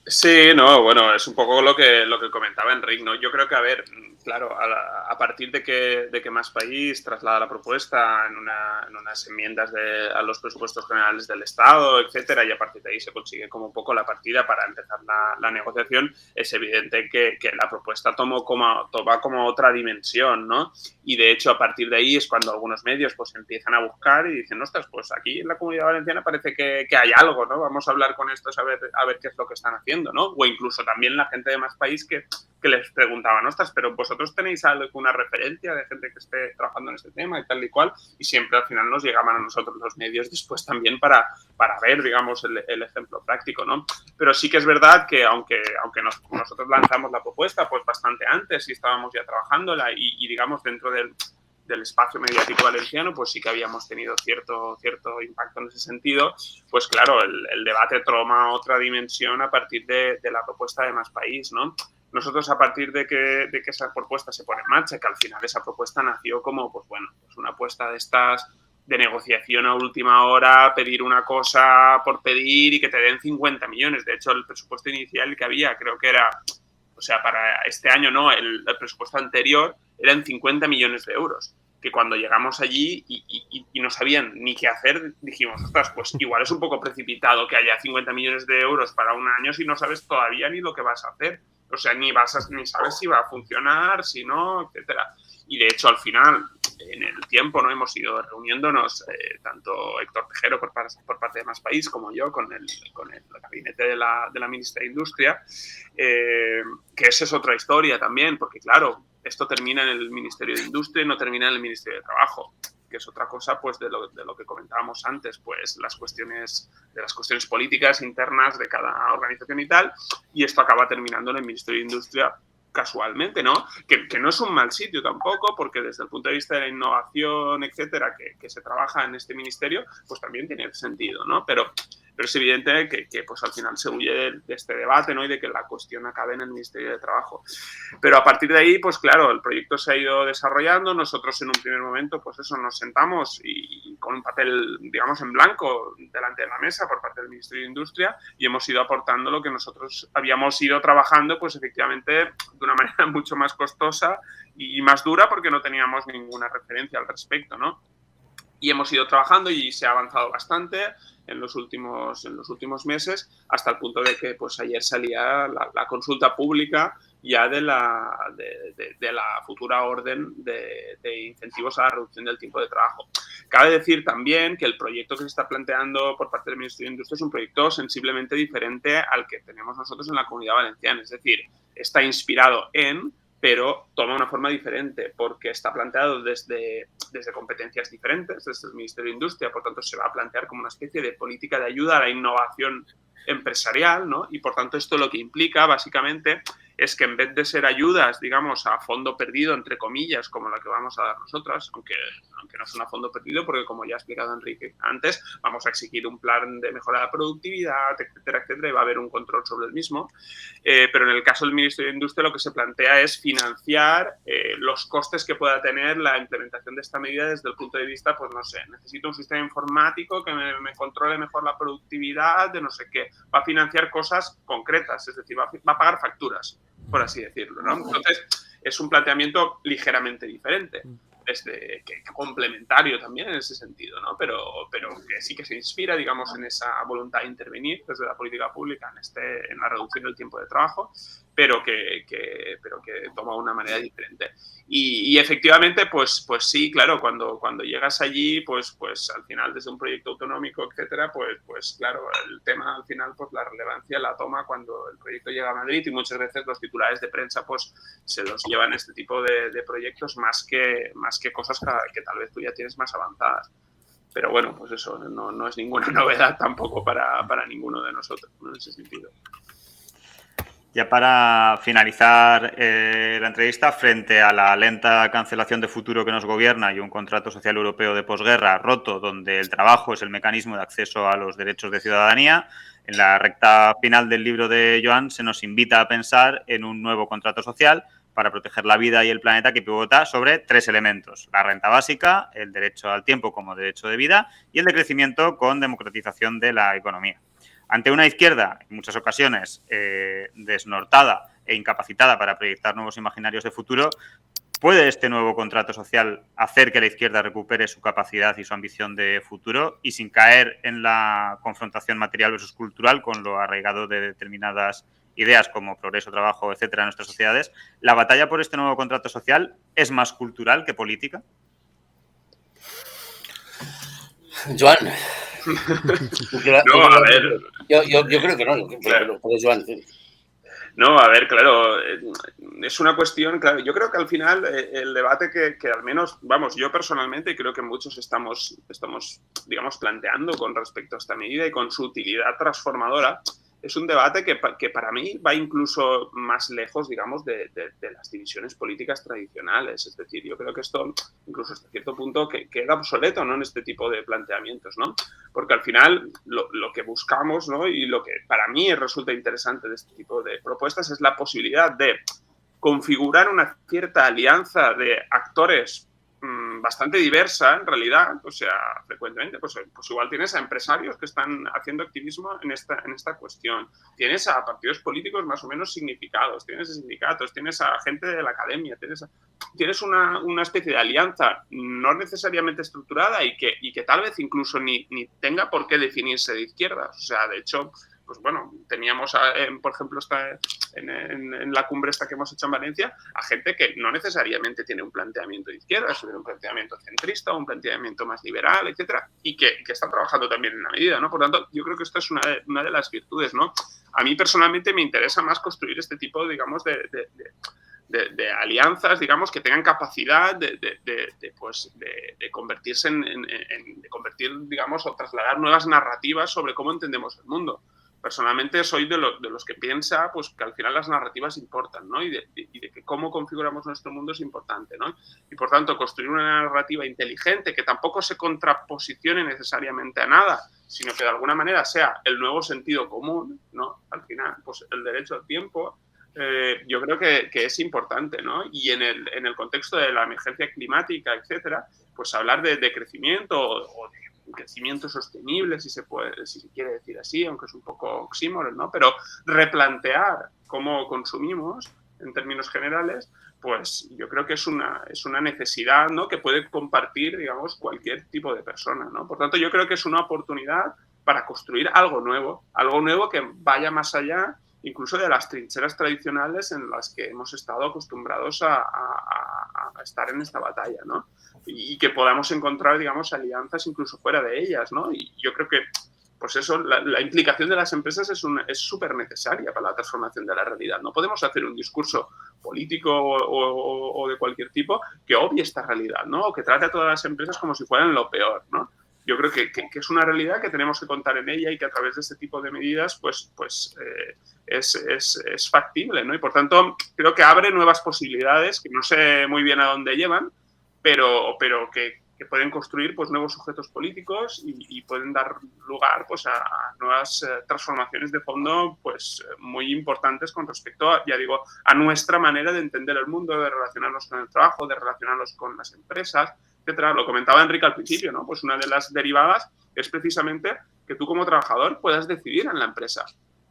Sí, no, bueno, es un poco lo que comentaba Enric, ¿no? Yo creo que, a ver, claro, a partir de que Más País traslada la propuesta en unas enmiendas a los presupuestos generales del Estado, etcétera, y a partir de ahí se consigue como un poco la partida para empezar la negociación, es evidente que la propuesta toma como otra dimensión, ¿no? Y de hecho, a partir de ahí es cuando algunos medios pues empiezan a buscar y dicen, ostras, pues aquí en la Comunidad Valenciana parece que hay algo, ¿no? Vamos a hablar con estos a ver qué es lo que están haciendo, ¿no? O incluso también la gente de Más País que les preguntaban, ostras, pero vosotros tenéis alguna referencia de gente que esté trabajando en este tema y tal y cual, y siempre al final nos llegaban a nosotros los medios después también para ver, digamos, el ejemplo práctico, ¿no? Pero sí que es verdad que aunque nosotros lanzamos la propuesta pues bastante antes y estábamos ya trabajándola y digamos dentro del espacio mediático valenciano, pues sí que habíamos tenido cierto impacto en ese sentido, pues claro, el debate toma otra dimensión a partir de la propuesta de Más País, ¿no? Nosotros, a partir de que esa propuesta se pone en marcha, que al final esa propuesta nació como, pues bueno, pues una apuesta de estas de negociación a última hora, pedir una cosa por pedir y que te den 50 millones. De hecho, el presupuesto inicial que había, creo que era, o sea, para este año no, el presupuesto anterior eran 50 millones de euros. Que cuando llegamos allí y no sabían ni qué hacer, dijimos, ostras, pues igual es un poco precipitado que haya 50 millones de euros para un año si no sabes todavía ni lo que vas a hacer. O sea, ni sabes si va a funcionar, si no, etcétera. Y de hecho, al final, en el tiempo, ¿no? Hemos ido reuniéndonos, tanto Héctor Tejero por parte de Más País como yo con el gabinete de la ministra de Industria, que esa es otra historia también, porque claro, esto termina en el Ministerio de Industria y no termina en el Ministerio de Trabajo, que es otra cosa pues de lo que comentábamos antes, pues las cuestiones políticas internas de cada organización y tal, y esto acaba terminando en el Ministerio de Industria casualmente, ¿no? Que no es un mal sitio tampoco, porque desde el punto de vista de la innovación, etcétera, que se trabaja en este ministerio, pues también tiene sentido, ¿no? Pero es evidente que pues al final se huye de este debate, ¿no? Y de que la cuestión acabe en el Ministerio de Trabajo. Pero a partir de ahí, pues claro, el proyecto se ha ido desarrollando. Nosotros en un primer momento, pues eso, nos sentamos y con un papel, digamos, en blanco delante de la mesa por parte del Ministerio de Industria y hemos ido aportando lo que nosotros habíamos ido trabajando, pues efectivamente de una manera mucho más costosa y más dura porque no teníamos ninguna referencia al respecto, ¿no? Y hemos ido trabajando y se ha avanzado bastante en los últimos meses, hasta el punto de que pues ayer salía la consulta pública ya de la futura orden de incentivos a la reducción del tiempo de trabajo. Cabe decir también que el proyecto que se está planteando por parte del Ministerio de Industria es un proyecto sensiblemente diferente al que tenemos nosotros en la Comunidad Valenciana. Es decir, está inspirado pero toma una forma diferente porque está planteado desde competencias diferentes, desde el Ministerio de Industria, por tanto se va a plantear como una especie de política de ayuda a la innovación empresarial, ¿no? Y por tanto esto lo que implica básicamente es que en vez de ser ayudas, digamos, a fondo perdido, entre comillas, como la que vamos a dar nosotras, aunque no es un fondo perdido, porque como ya ha explicado Enrique antes, vamos a exigir un plan de mejora de la productividad, etcétera, etcétera, y va a haber un control sobre el mismo. Pero en el caso del Ministerio de Industria lo que se plantea es financiar los costes que pueda tener la implementación de esta medida desde el punto de vista, pues no sé, necesito un sistema informático que me controle mejor la productividad, de no sé qué. Va a financiar cosas concretas, es decir, va a pagar facturas, por así decirlo, ¿no? Entonces, es un planteamiento ligeramente diferente, que complementario también en ese sentido, ¿no? Pero que sí que se inspira, digamos, en esa voluntad de intervenir desde la política pública en la reducción del tiempo de trabajo, pero que toma una manera diferente. Y efectivamente, pues sí, claro, cuando llegas allí, pues al final desde un proyecto autonómico, etcétera, pues claro, el tema al final, pues la relevancia la toma cuando el proyecto llega a Madrid, y muchas veces los titulares de prensa pues se los llevan este tipo de proyectos más que cosas que tal vez tú ya tienes más avanzadas. Pero bueno, pues eso no es ninguna novedad tampoco para ninguno de nosotros, ¿no? En ese sentido. Ya para finalizar la entrevista, frente a la lenta cancelación de futuro que nos gobierna y un contrato social europeo de posguerra roto, donde el trabajo es el mecanismo de acceso a los derechos de ciudadanía, en la recta final del libro de Joan se nos invita a pensar en un nuevo contrato social para proteger la vida y el planeta que pivota sobre 3 elementos: la renta básica, el derecho al tiempo como derecho de vida y el de crecimiento con democratización de la economía. Ante una izquierda, en muchas ocasiones, desnortada e incapacitada para proyectar nuevos imaginarios de futuro, ¿puede este nuevo contrato social hacer que la izquierda recupere su capacidad y su ambición de futuro y sin caer en la confrontación material versus cultural con lo arraigado de determinadas ideas como progreso, trabajo, etcétera, en nuestras sociedades? ¿La batalla por este nuevo contrato social es más cultural que política? Joan. No, a ver. Yo creo que no. Claro. Joan. No, a ver, claro, es una cuestión, claro, yo creo que al final el debate que al menos, vamos, yo personalmente y creo que muchos estamos, digamos, planteando con respecto a esta medida y con su utilidad transformadora, es un debate que para mí va incluso más lejos, digamos, de las divisiones políticas tradicionales. Es decir, yo creo que esto, incluso hasta cierto punto, queda obsoleto, ¿no?, en este tipo de planteamientos, ¿no? Porque al final lo que buscamos, ¿no?, y lo que para mí resulta interesante de este tipo de propuestas es la posibilidad de configurar una cierta alianza de actores bastante diversa, en realidad. O sea, frecuentemente, pues igual tienes a empresarios que están haciendo activismo en esta cuestión, tienes a partidos políticos más o menos significados, tienes a sindicatos, tienes a gente de la academia, tienes una especie de alianza no necesariamente estructurada y que tal vez incluso ni tenga por qué definirse de izquierdas. O sea, de hecho, pues bueno, teníamos, por ejemplo, en la cumbre esta que hemos hecho en Valencia, a gente que no necesariamente tiene un planteamiento de izquierda, sino un planteamiento centrista, un planteamiento más liberal, etcétera, y que están trabajando también en la medida, ¿no? Por tanto, yo creo que esta es una de las virtudes, ¿no? A mí personalmente me interesa más construir este tipo, digamos, de alianzas, digamos, que tengan capacidad de convertirse de convertir, digamos, o trasladar nuevas narrativas sobre cómo entendemos el mundo. Personalmente soy de los que piensa pues que al final las narrativas importan, ¿no? Y de que cómo configuramos nuestro mundo es importante, ¿no? Y por tanto, construir una narrativa inteligente que tampoco se contraposicione necesariamente a nada, sino que de alguna manera sea el nuevo sentido común, ¿no? Al final, pues el derecho al tiempo, yo creo que es importante, ¿no? Y en el contexto de la emergencia climática, etcétera, pues hablar de crecimiento o de crecimiento sostenible, si se quiere decir así, aunque es un poco oxímoron, ¿no? Pero replantear cómo consumimos en términos generales, pues yo creo que es una necesidad, ¿no?, que puede compartir, digamos, cualquier tipo de persona, ¿no? Por tanto, yo creo que es una oportunidad para construir algo nuevo que vaya más allá incluso de las trincheras tradicionales en las que hemos estado acostumbrados a estar en esta batalla, ¿no? Y que podamos encontrar, digamos, alianzas incluso fuera de ellas, ¿no? Y yo creo que, pues eso, la implicación de las empresas es súper necesaria para la transformación de la realidad. No podemos hacer un discurso político o de cualquier tipo que obvie esta realidad, ¿no? O que trate a todas las empresas como si fueran lo peor, ¿no? Yo creo que es una realidad que tenemos que contar en ella y que a través de este tipo de medidas es factible, ¿no? Y por tanto creo que abre nuevas posibilidades que no sé muy bien a dónde llevan, pero que pueden construir pues nuevos sujetos políticos y pueden dar lugar pues a nuevas transformaciones de fondo pues muy importantes con respecto a, ya digo, a nuestra manera de entender el mundo, de relacionarnos con el trabajo, de relacionarnos con las empresas, etcétera. Lo comentaba Enrique al principio, ¿no? Pues una de las derivadas es precisamente que tú como trabajador puedas decidir en la empresa.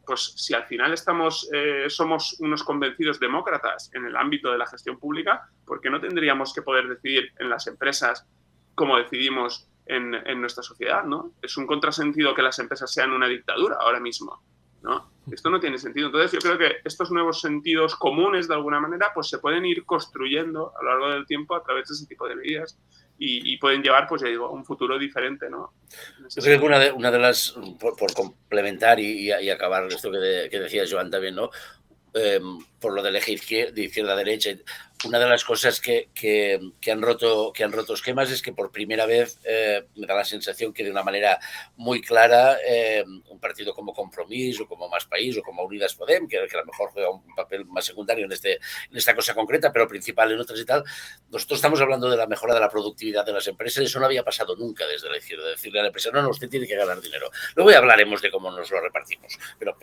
Pues si al final somos unos convencidos demócratas en el ámbito de la gestión pública, ¿por qué no tendríamos que poder decidir en las empresas como decidimos en nuestra sociedad, ¿no? Es un contrasentido que las empresas sean una dictadura ahora mismo, ¿no? Esto no tiene sentido. Entonces yo creo que estos nuevos sentidos comunes, de alguna manera, pues se pueden ir construyendo a lo largo del tiempo a través de ese tipo de medidas y pueden llevar, pues ya digo, a un futuro diferente, ¿no? Yo creo que una de las, por complementar y acabar esto que decía Joan también, ¿no? Por lo de elegir de izquierda a derecha, una de las cosas que han roto esquemas es que por primera vez me da la sensación que de una manera muy clara un partido como Compromís o como Más País o como Unidas Podem, que a lo mejor juega un papel más secundario en esta cosa concreta, pero principal en otras y tal, nosotros estamos hablando de la mejora de la productividad de las empresas. Eso no había pasado nunca desde la izquierda, decirle a la empresa, no, usted tiene que ganar dinero. Luego ya hablaremos de cómo nos lo repartimos, pero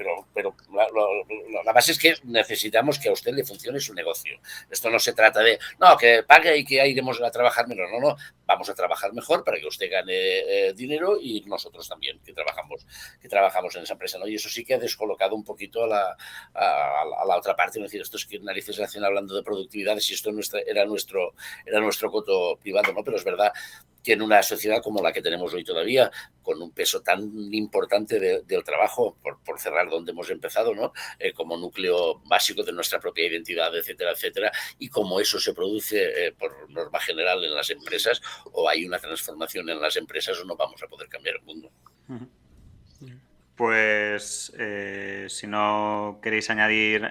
la base es que necesitamos que a usted le funcione su negocio. Esto no se trata de, no, que pague y que iremos a trabajar menos. No, vamos a trabajar mejor para que usted gane dinero y nosotros también, que trabajamos en esa empresa, ¿no? Y eso sí que ha descolocado un poquito a la otra parte, es decir, esto es que narices hacen hablando de productividad, si esto era nuestro coto privado, ¿no? Pero es verdad que en una sociedad como la que tenemos hoy todavía, con un peso tan importante del trabajo, por cerrar donde hemos empezado, ¿no? Como núcleo básico de nuestra propia identidad, etcétera, etcétera, y como eso se produce por norma general en las empresas, o hay una transformación en las empresas o no vamos a poder cambiar el mundo. Pues si no queréis añadir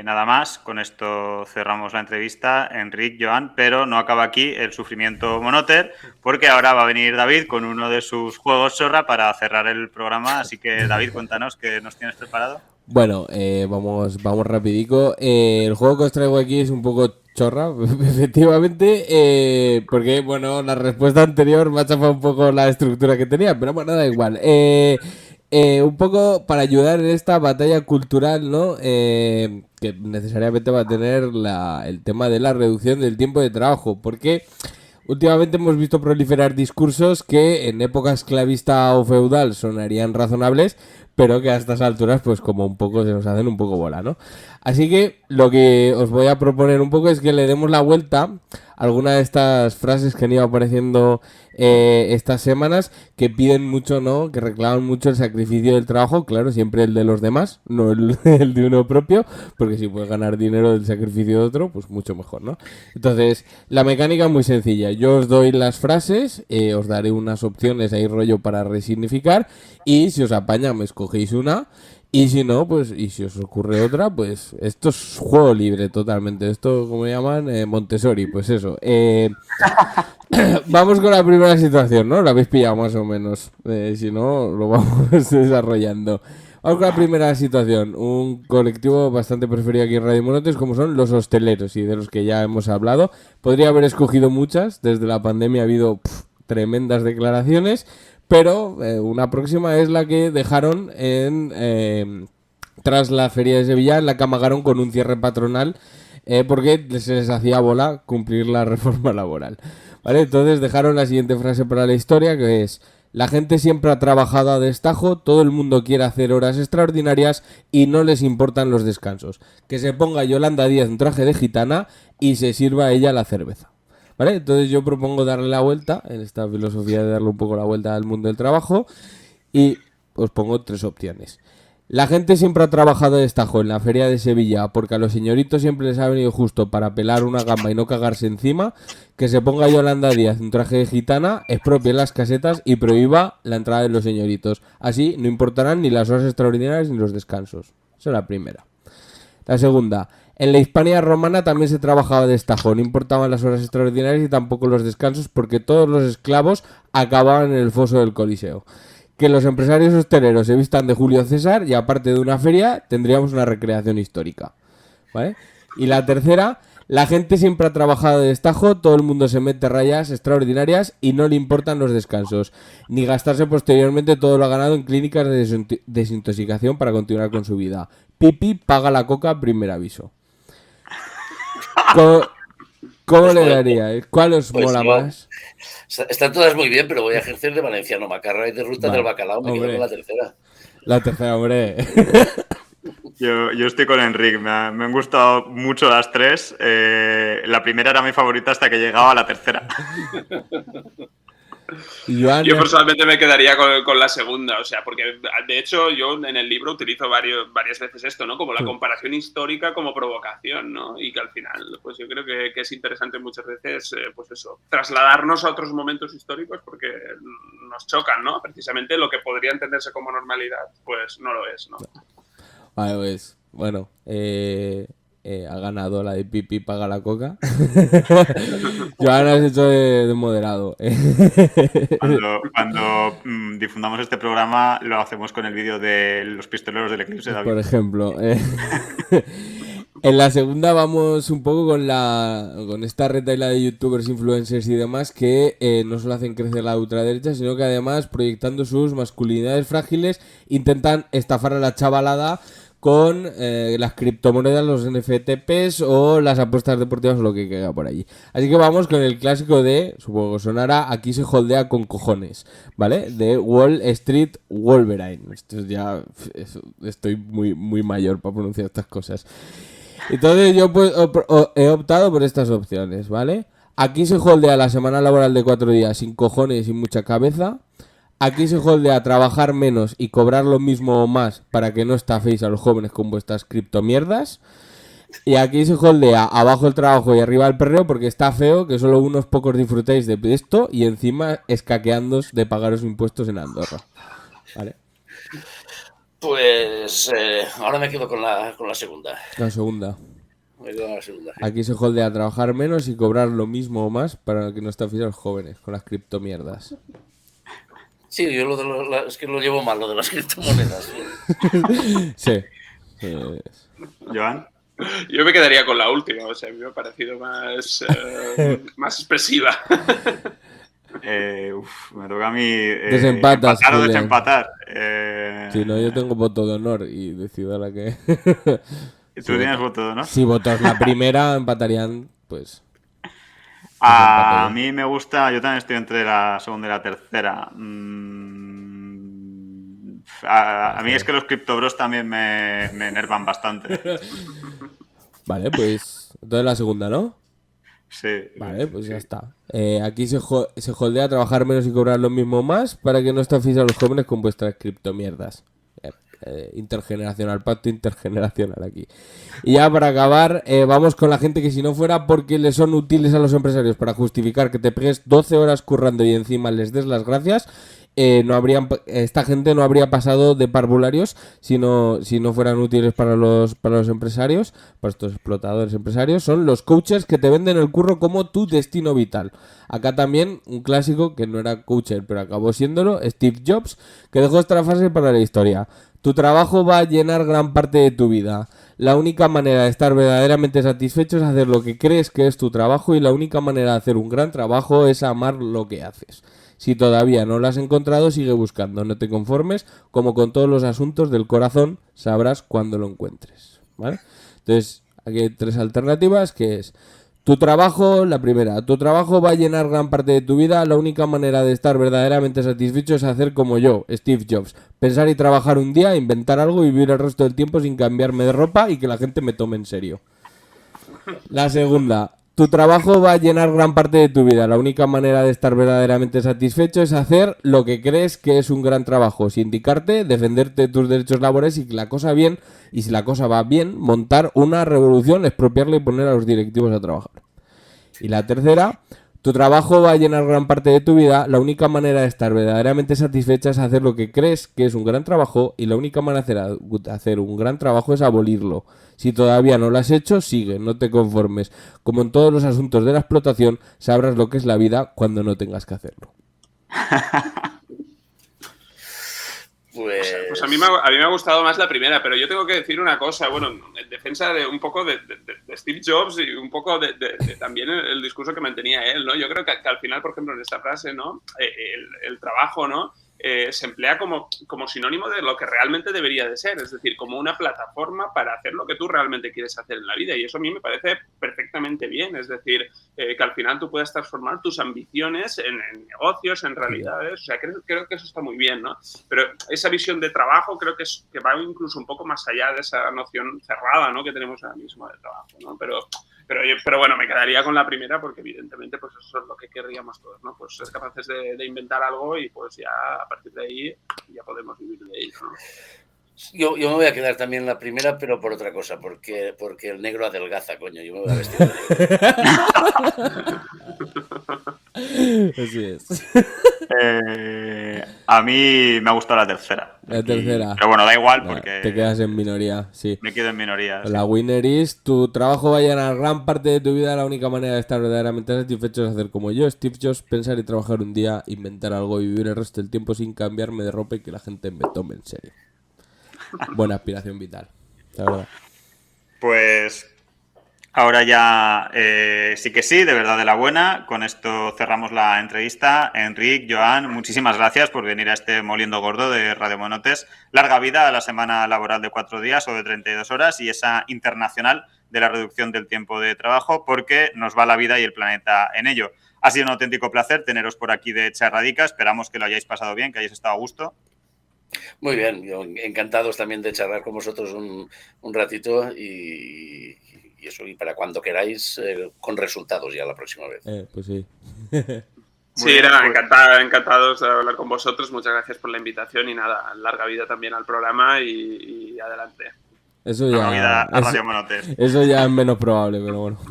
nada más, con esto cerramos la entrevista, Enric, Joan, pero no acaba aquí el sufrimiento Monoter, porque ahora va a venir David con uno de sus juegos Sorra para cerrar el programa, así que David, cuéntanos qué nos tienes preparado. Bueno, vamos rapidico. El juego que os traigo aquí es un poco chorra, efectivamente, porque, bueno, la respuesta anterior me ha chafado un poco la estructura que tenía, pero bueno, da igual. Un poco para ayudar en esta batalla cultural, ¿no? Que necesariamente va a tener el tema de la reducción del tiempo de trabajo, porque últimamente hemos visto proliferar discursos que en época esclavista o feudal sonarían razonables, pero que a estas alturas pues como un poco se nos hacen un poco bola, ¿no? Así que lo que os voy a proponer un poco es que le demos la vuelta a alguna de estas frases que han ido apareciendo estas semanas, que piden mucho, ¿no? Que reclaman mucho el sacrificio del trabajo, claro, siempre el de los demás, no el de uno propio, porque si puedes ganar dinero del sacrificio de otro, pues mucho mejor, ¿no? Entonces, la mecánica es muy sencilla. Yo os doy las frases, os daré unas opciones ahí rollo para resignificar, y si os apaña me escogéis una. Y si no, pues, y si os ocurre otra, pues esto es juego libre totalmente. Esto, como llaman, Montessori, pues eso. Vamos con la primera situación, ¿no? La habéis pillado más o menos. Si no, lo vamos desarrollando. Vamos con la primera situación. Un colectivo bastante preferido aquí en Radio Monotes, como son los hosteleros, y de los que ya hemos hablado. Podría haber escogido muchas. Desde la pandemia ha habido tremendas declaraciones. Pero una próxima es la que dejaron tras la Feria de Sevilla, en la que amagaron con un cierre patronal porque se les hacía bola cumplir la reforma laboral. ¿Vale? Entonces dejaron la siguiente frase para la historia, que es: la gente siempre ha trabajado a destajo, todo el mundo quiere hacer horas extraordinarias y no les importan los descansos. Que se ponga Yolanda Díaz en traje de gitana y se sirva a ella la cerveza. ¿Vale? Entonces yo propongo darle la vuelta, en esta filosofía de darle un poco la vuelta al mundo del trabajo, y os pongo 3 opciones. La gente siempre ha trabajado de destajo en la Feria de Sevilla porque a los señoritos siempre les ha venido justo para pelar una gamba y no cagarse encima. Que se ponga Yolanda Díaz en traje de gitana, expropie las casetas y prohíba la entrada de los señoritos. Así no importarán ni las horas extraordinarias ni los descansos. Esa es la primera. La segunda: en la Hispania romana también se trabajaba de destajo, no importaban las horas extraordinarias y tampoco los descansos, porque todos los esclavos acababan en el foso del Coliseo. Que los empresarios hosteleros se vistan de Julio César y aparte de una feria tendríamos una recreación histórica. ¿Vale? Y la tercera: la gente siempre ha trabajado de destajo, todo el mundo se mete rayas extraordinarias y no le importan los descansos, ni gastarse posteriormente todo lo ganado en clínicas de desintoxicación para continuar con su vida. Pipi paga la coca, primer aviso. ¿Cómo le daría? ¿Cuál os mola más? Están todas muy bien, pero voy a ejercer de valenciano macarra y de ruta del bacalao. Me quedo con la tercera. La tercera, hombre. Yo estoy con Enric, me han gustado mucho las 3. La primera era mi favorita hasta que llegaba a la tercera. Joan, Yo personalmente me quedaría con la segunda, o sea, porque de hecho yo en el libro utilizo varias veces esto, ¿no? Como la comparación histórica como provocación, ¿no? Y que al final, pues yo creo que es interesante muchas veces, pues eso, trasladarnos a otros momentos históricos porque nos chocan, ¿no? Precisamente lo que podría entenderse como normalidad, pues no lo es, ¿no? Vale, pues, bueno, ha ganado la de Pipi paga la coca. Joan, has hecho de moderado. Cuando difundamos este programa, lo hacemos con el vídeo de los pistoleros del eclipse, David. Por ejemplo. En la segunda vamos un poco con esta retaila de youtubers, influencers y demás que no solo hacen crecer la ultraderecha, sino que además, proyectando sus masculinidades frágiles, intentan estafar a la chavalada con las criptomonedas, los NFTs o las apuestas deportivas o lo que caiga por allí. Así que vamos con el clásico de, supongo que sonará, aquí se holdea con cojones, ¿vale? De Wall Street Wolverine. Esto ya estoy muy mayor para pronunciar estas cosas. Entonces yo pues, he optado por estas opciones, ¿vale? Aquí se holdea la semana laboral de 4 días sin cojones y mucha cabeza. Aquí se holdea trabajar menos y cobrar lo mismo o más para que no estaféis a los jóvenes con vuestras criptomierdas. Y aquí se holdea abajo el trabajo y arriba el perreo porque está feo que solo unos pocos disfrutéis de esto y encima escaqueándoos de pagaros impuestos en Andorra. ¿Vale? Pues ahora me quedo con la segunda. La segunda. Me quedo con la segunda. Aquí se holdea trabajar menos y cobrar lo mismo o más para que no estaféis a los jóvenes con las criptomierdas. Sí, yo es que lo llevo mal, lo de las criptomonedas. Sí. Joan. Yo me quedaría con la última, o sea, a mí me ha parecido más expresiva. Me toca a mí Desempatas, empatar o Julián. desempatar. Si no, yo tengo voto de honor y decido a la que... Tú tienes voto, ¿no? Si votas la primera, empatarían, pues... A mí me gusta, yo también estoy entre la segunda y la tercera. A mí es que los criptobros también me enervan bastante. Vale, pues entonces la segunda, ¿no? Sí. Vale, pues sí. ya está. Aquí se holdea trabajar menos y cobrar lo mismo más para que no estaféis a los jóvenes con vuestras criptomierdas. Intergeneracional, pacto intergeneracional aquí. Y ya para acabar, vamos con la gente que si no fuera porque le son útiles a los empresarios para justificar que te pegues 12 horas currando y encima les des las gracias, esta gente no habría pasado de parvularios si no fueran útiles para los empresarios, para estos explotadores empresarios. Son los coaches que te venden el curro como tu destino vital. Acá también un clásico que no era coacher pero acabó siéndolo, Steve Jobs, que dejó esta frase para la historia: tu trabajo va a llenar gran parte de tu vida. La única manera de estar verdaderamente satisfecho es hacer lo que crees que es tu trabajo y la única manera de hacer un gran trabajo es amar lo que haces. Si todavía no lo has encontrado, sigue buscando, no te conformes, como con todos los asuntos del corazón, sabrás cuando lo encuentres, ¿vale? Entonces, aquí hay 3 alternativas, que es tu trabajo, la primera, tu trabajo va a llenar gran parte de tu vida, la única manera de estar verdaderamente satisfecho es hacer como yo, Steve Jobs, pensar y trabajar un día, inventar algo y vivir el resto del tiempo sin cambiarme de ropa y que la gente me tome en serio. La segunda, tu trabajo va a llenar gran parte de tu vida. La única manera de estar verdaderamente satisfecho es hacer lo que crees que es un gran trabajo, sindicarte, defenderte de tus derechos laborales y que la cosa bien, y si la cosa va bien, montar una revolución, expropiarle y poner a los directivos a trabajar. Y la tercera, tu trabajo va a llenar gran parte de tu vida. La única manera de estar verdaderamente satisfecha es hacer lo que crees que es un gran trabajo y la única manera de hacer un gran trabajo es abolirlo. Si todavía no lo has hecho, sigue, no te conformes. Como en todos los asuntos de la explotación, sabrás lo que es la vida cuando no tengas que hacerlo. Pues a mí me ha gustado más la primera, pero yo tengo que decir una cosa, bueno, en defensa de un poco de Steve Jobs y un poco de también el discurso que mantenía él, ¿no? Yo creo que al final, por ejemplo, en esta frase, ¿no? El trabajo, ¿no? Se emplea como sinónimo de lo que realmente debería de ser, es decir, como una plataforma para hacer lo que tú realmente quieres hacer en la vida, y eso a mí me parece perfectamente bien, es decir, que al final tú puedas transformar tus ambiciones en negocios, en realidades, o sea, creo que eso está muy bien, ¿no? Pero esa visión de trabajo creo que va incluso un poco más allá de esa noción cerrada, ¿no? Que tenemos ahora mismo de trabajo, ¿no? Pero Pero bueno, me quedaría con la primera porque evidentemente pues eso es lo que querríamos todos, ¿no? Pues ser capaces de inventar algo y pues ya a partir de ahí ya podemos vivir de ello, ¿no? Yo me voy a quedar también en la primera, pero por otra cosa, porque el negro adelgaza, coño. Yo me voy a vestir de negro. Así es. A mí me ha gustado la tercera. La tercera. Pero bueno, da igual Nah, porque te quedas en minoría, sí. me quedo en minoría. La winner is, tu trabajo va a llenar gran parte de tu vida. La única manera de estar verdaderamente satisfecho es hacer como yo, Steve Jobs, pensar y trabajar un día, inventar algo y vivir el resto del tiempo sin cambiarme de ropa y que la gente me tome en serio. Buena aspiración vital, la verdad. Pues ahora ya sí que sí, de verdad de la buena. Con esto cerramos la entrevista. Enric, Joan, muchísimas gracias por venir a este Moliendo Gordo de Radio Monotes. Larga vida a la semana laboral de 4 días o de 32 horas y esa internacional de la reducción del tiempo de trabajo, porque nos va la vida y el planeta en ello. Ha sido un auténtico placer teneros por aquí de Charradica. Esperamos que lo hayáis pasado bien, que hayáis estado a gusto. Muy bien, yo encantados también de charlar con vosotros un ratito y eso, y para cuando queráis, con resultados ya la próxima vez. Pues sí. Sí, encantados de hablar con vosotros. Muchas gracias por la invitación y nada, larga vida también al programa y adelante. Eso ya, vida a Radio Monotes. Eso ya es menos probable, pero bueno.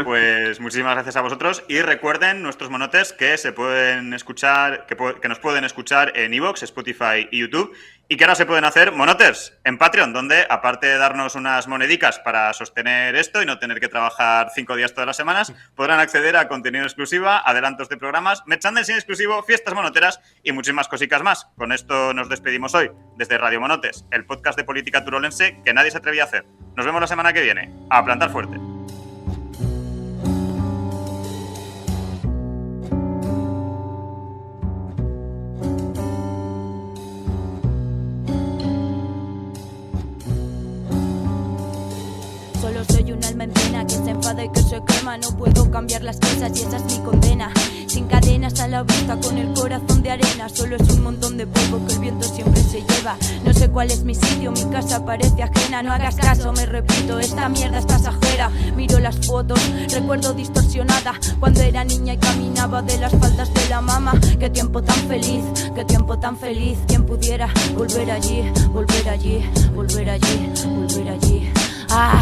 Pues muchísimas gracias a vosotros y recuerden, nuestros monotes, que se pueden escuchar, que nos pueden escuchar en iVoox, Spotify y YouTube, y que ahora se pueden hacer monoters en Patreon, donde aparte de darnos unas monedicas para sostener esto y no tener que trabajar 5 días todas las semanas, podrán acceder a contenido exclusivo, adelantos de programas, merchandising exclusivo, fiestas monoteras y muchísimas cositas más. Con esto nos despedimos hoy desde Radio Monotes, el podcast de política turolense que nadie se atrevía a hacer. Nos vemos la semana que viene. A plantar fuerte. Solo soy un alma en pena que se enfada y que se quema. No puedo cambiar las cosas y esa es mi condena. Sin cadenas a la vista, con el corazón de arena. Solo es un montón de polvo que el viento siempre se lleva. No sé cuál es mi sitio, mi casa parece ajena. No hagas caso, me repito, esta mierda es pasajera. Miro las fotos, recuerdo distorsionada cuando era niña y caminaba de las faldas de la mama. Qué tiempo tan feliz, qué tiempo tan feliz. Quien pudiera volver allí, volver allí, volver allí, volver allí. Ah.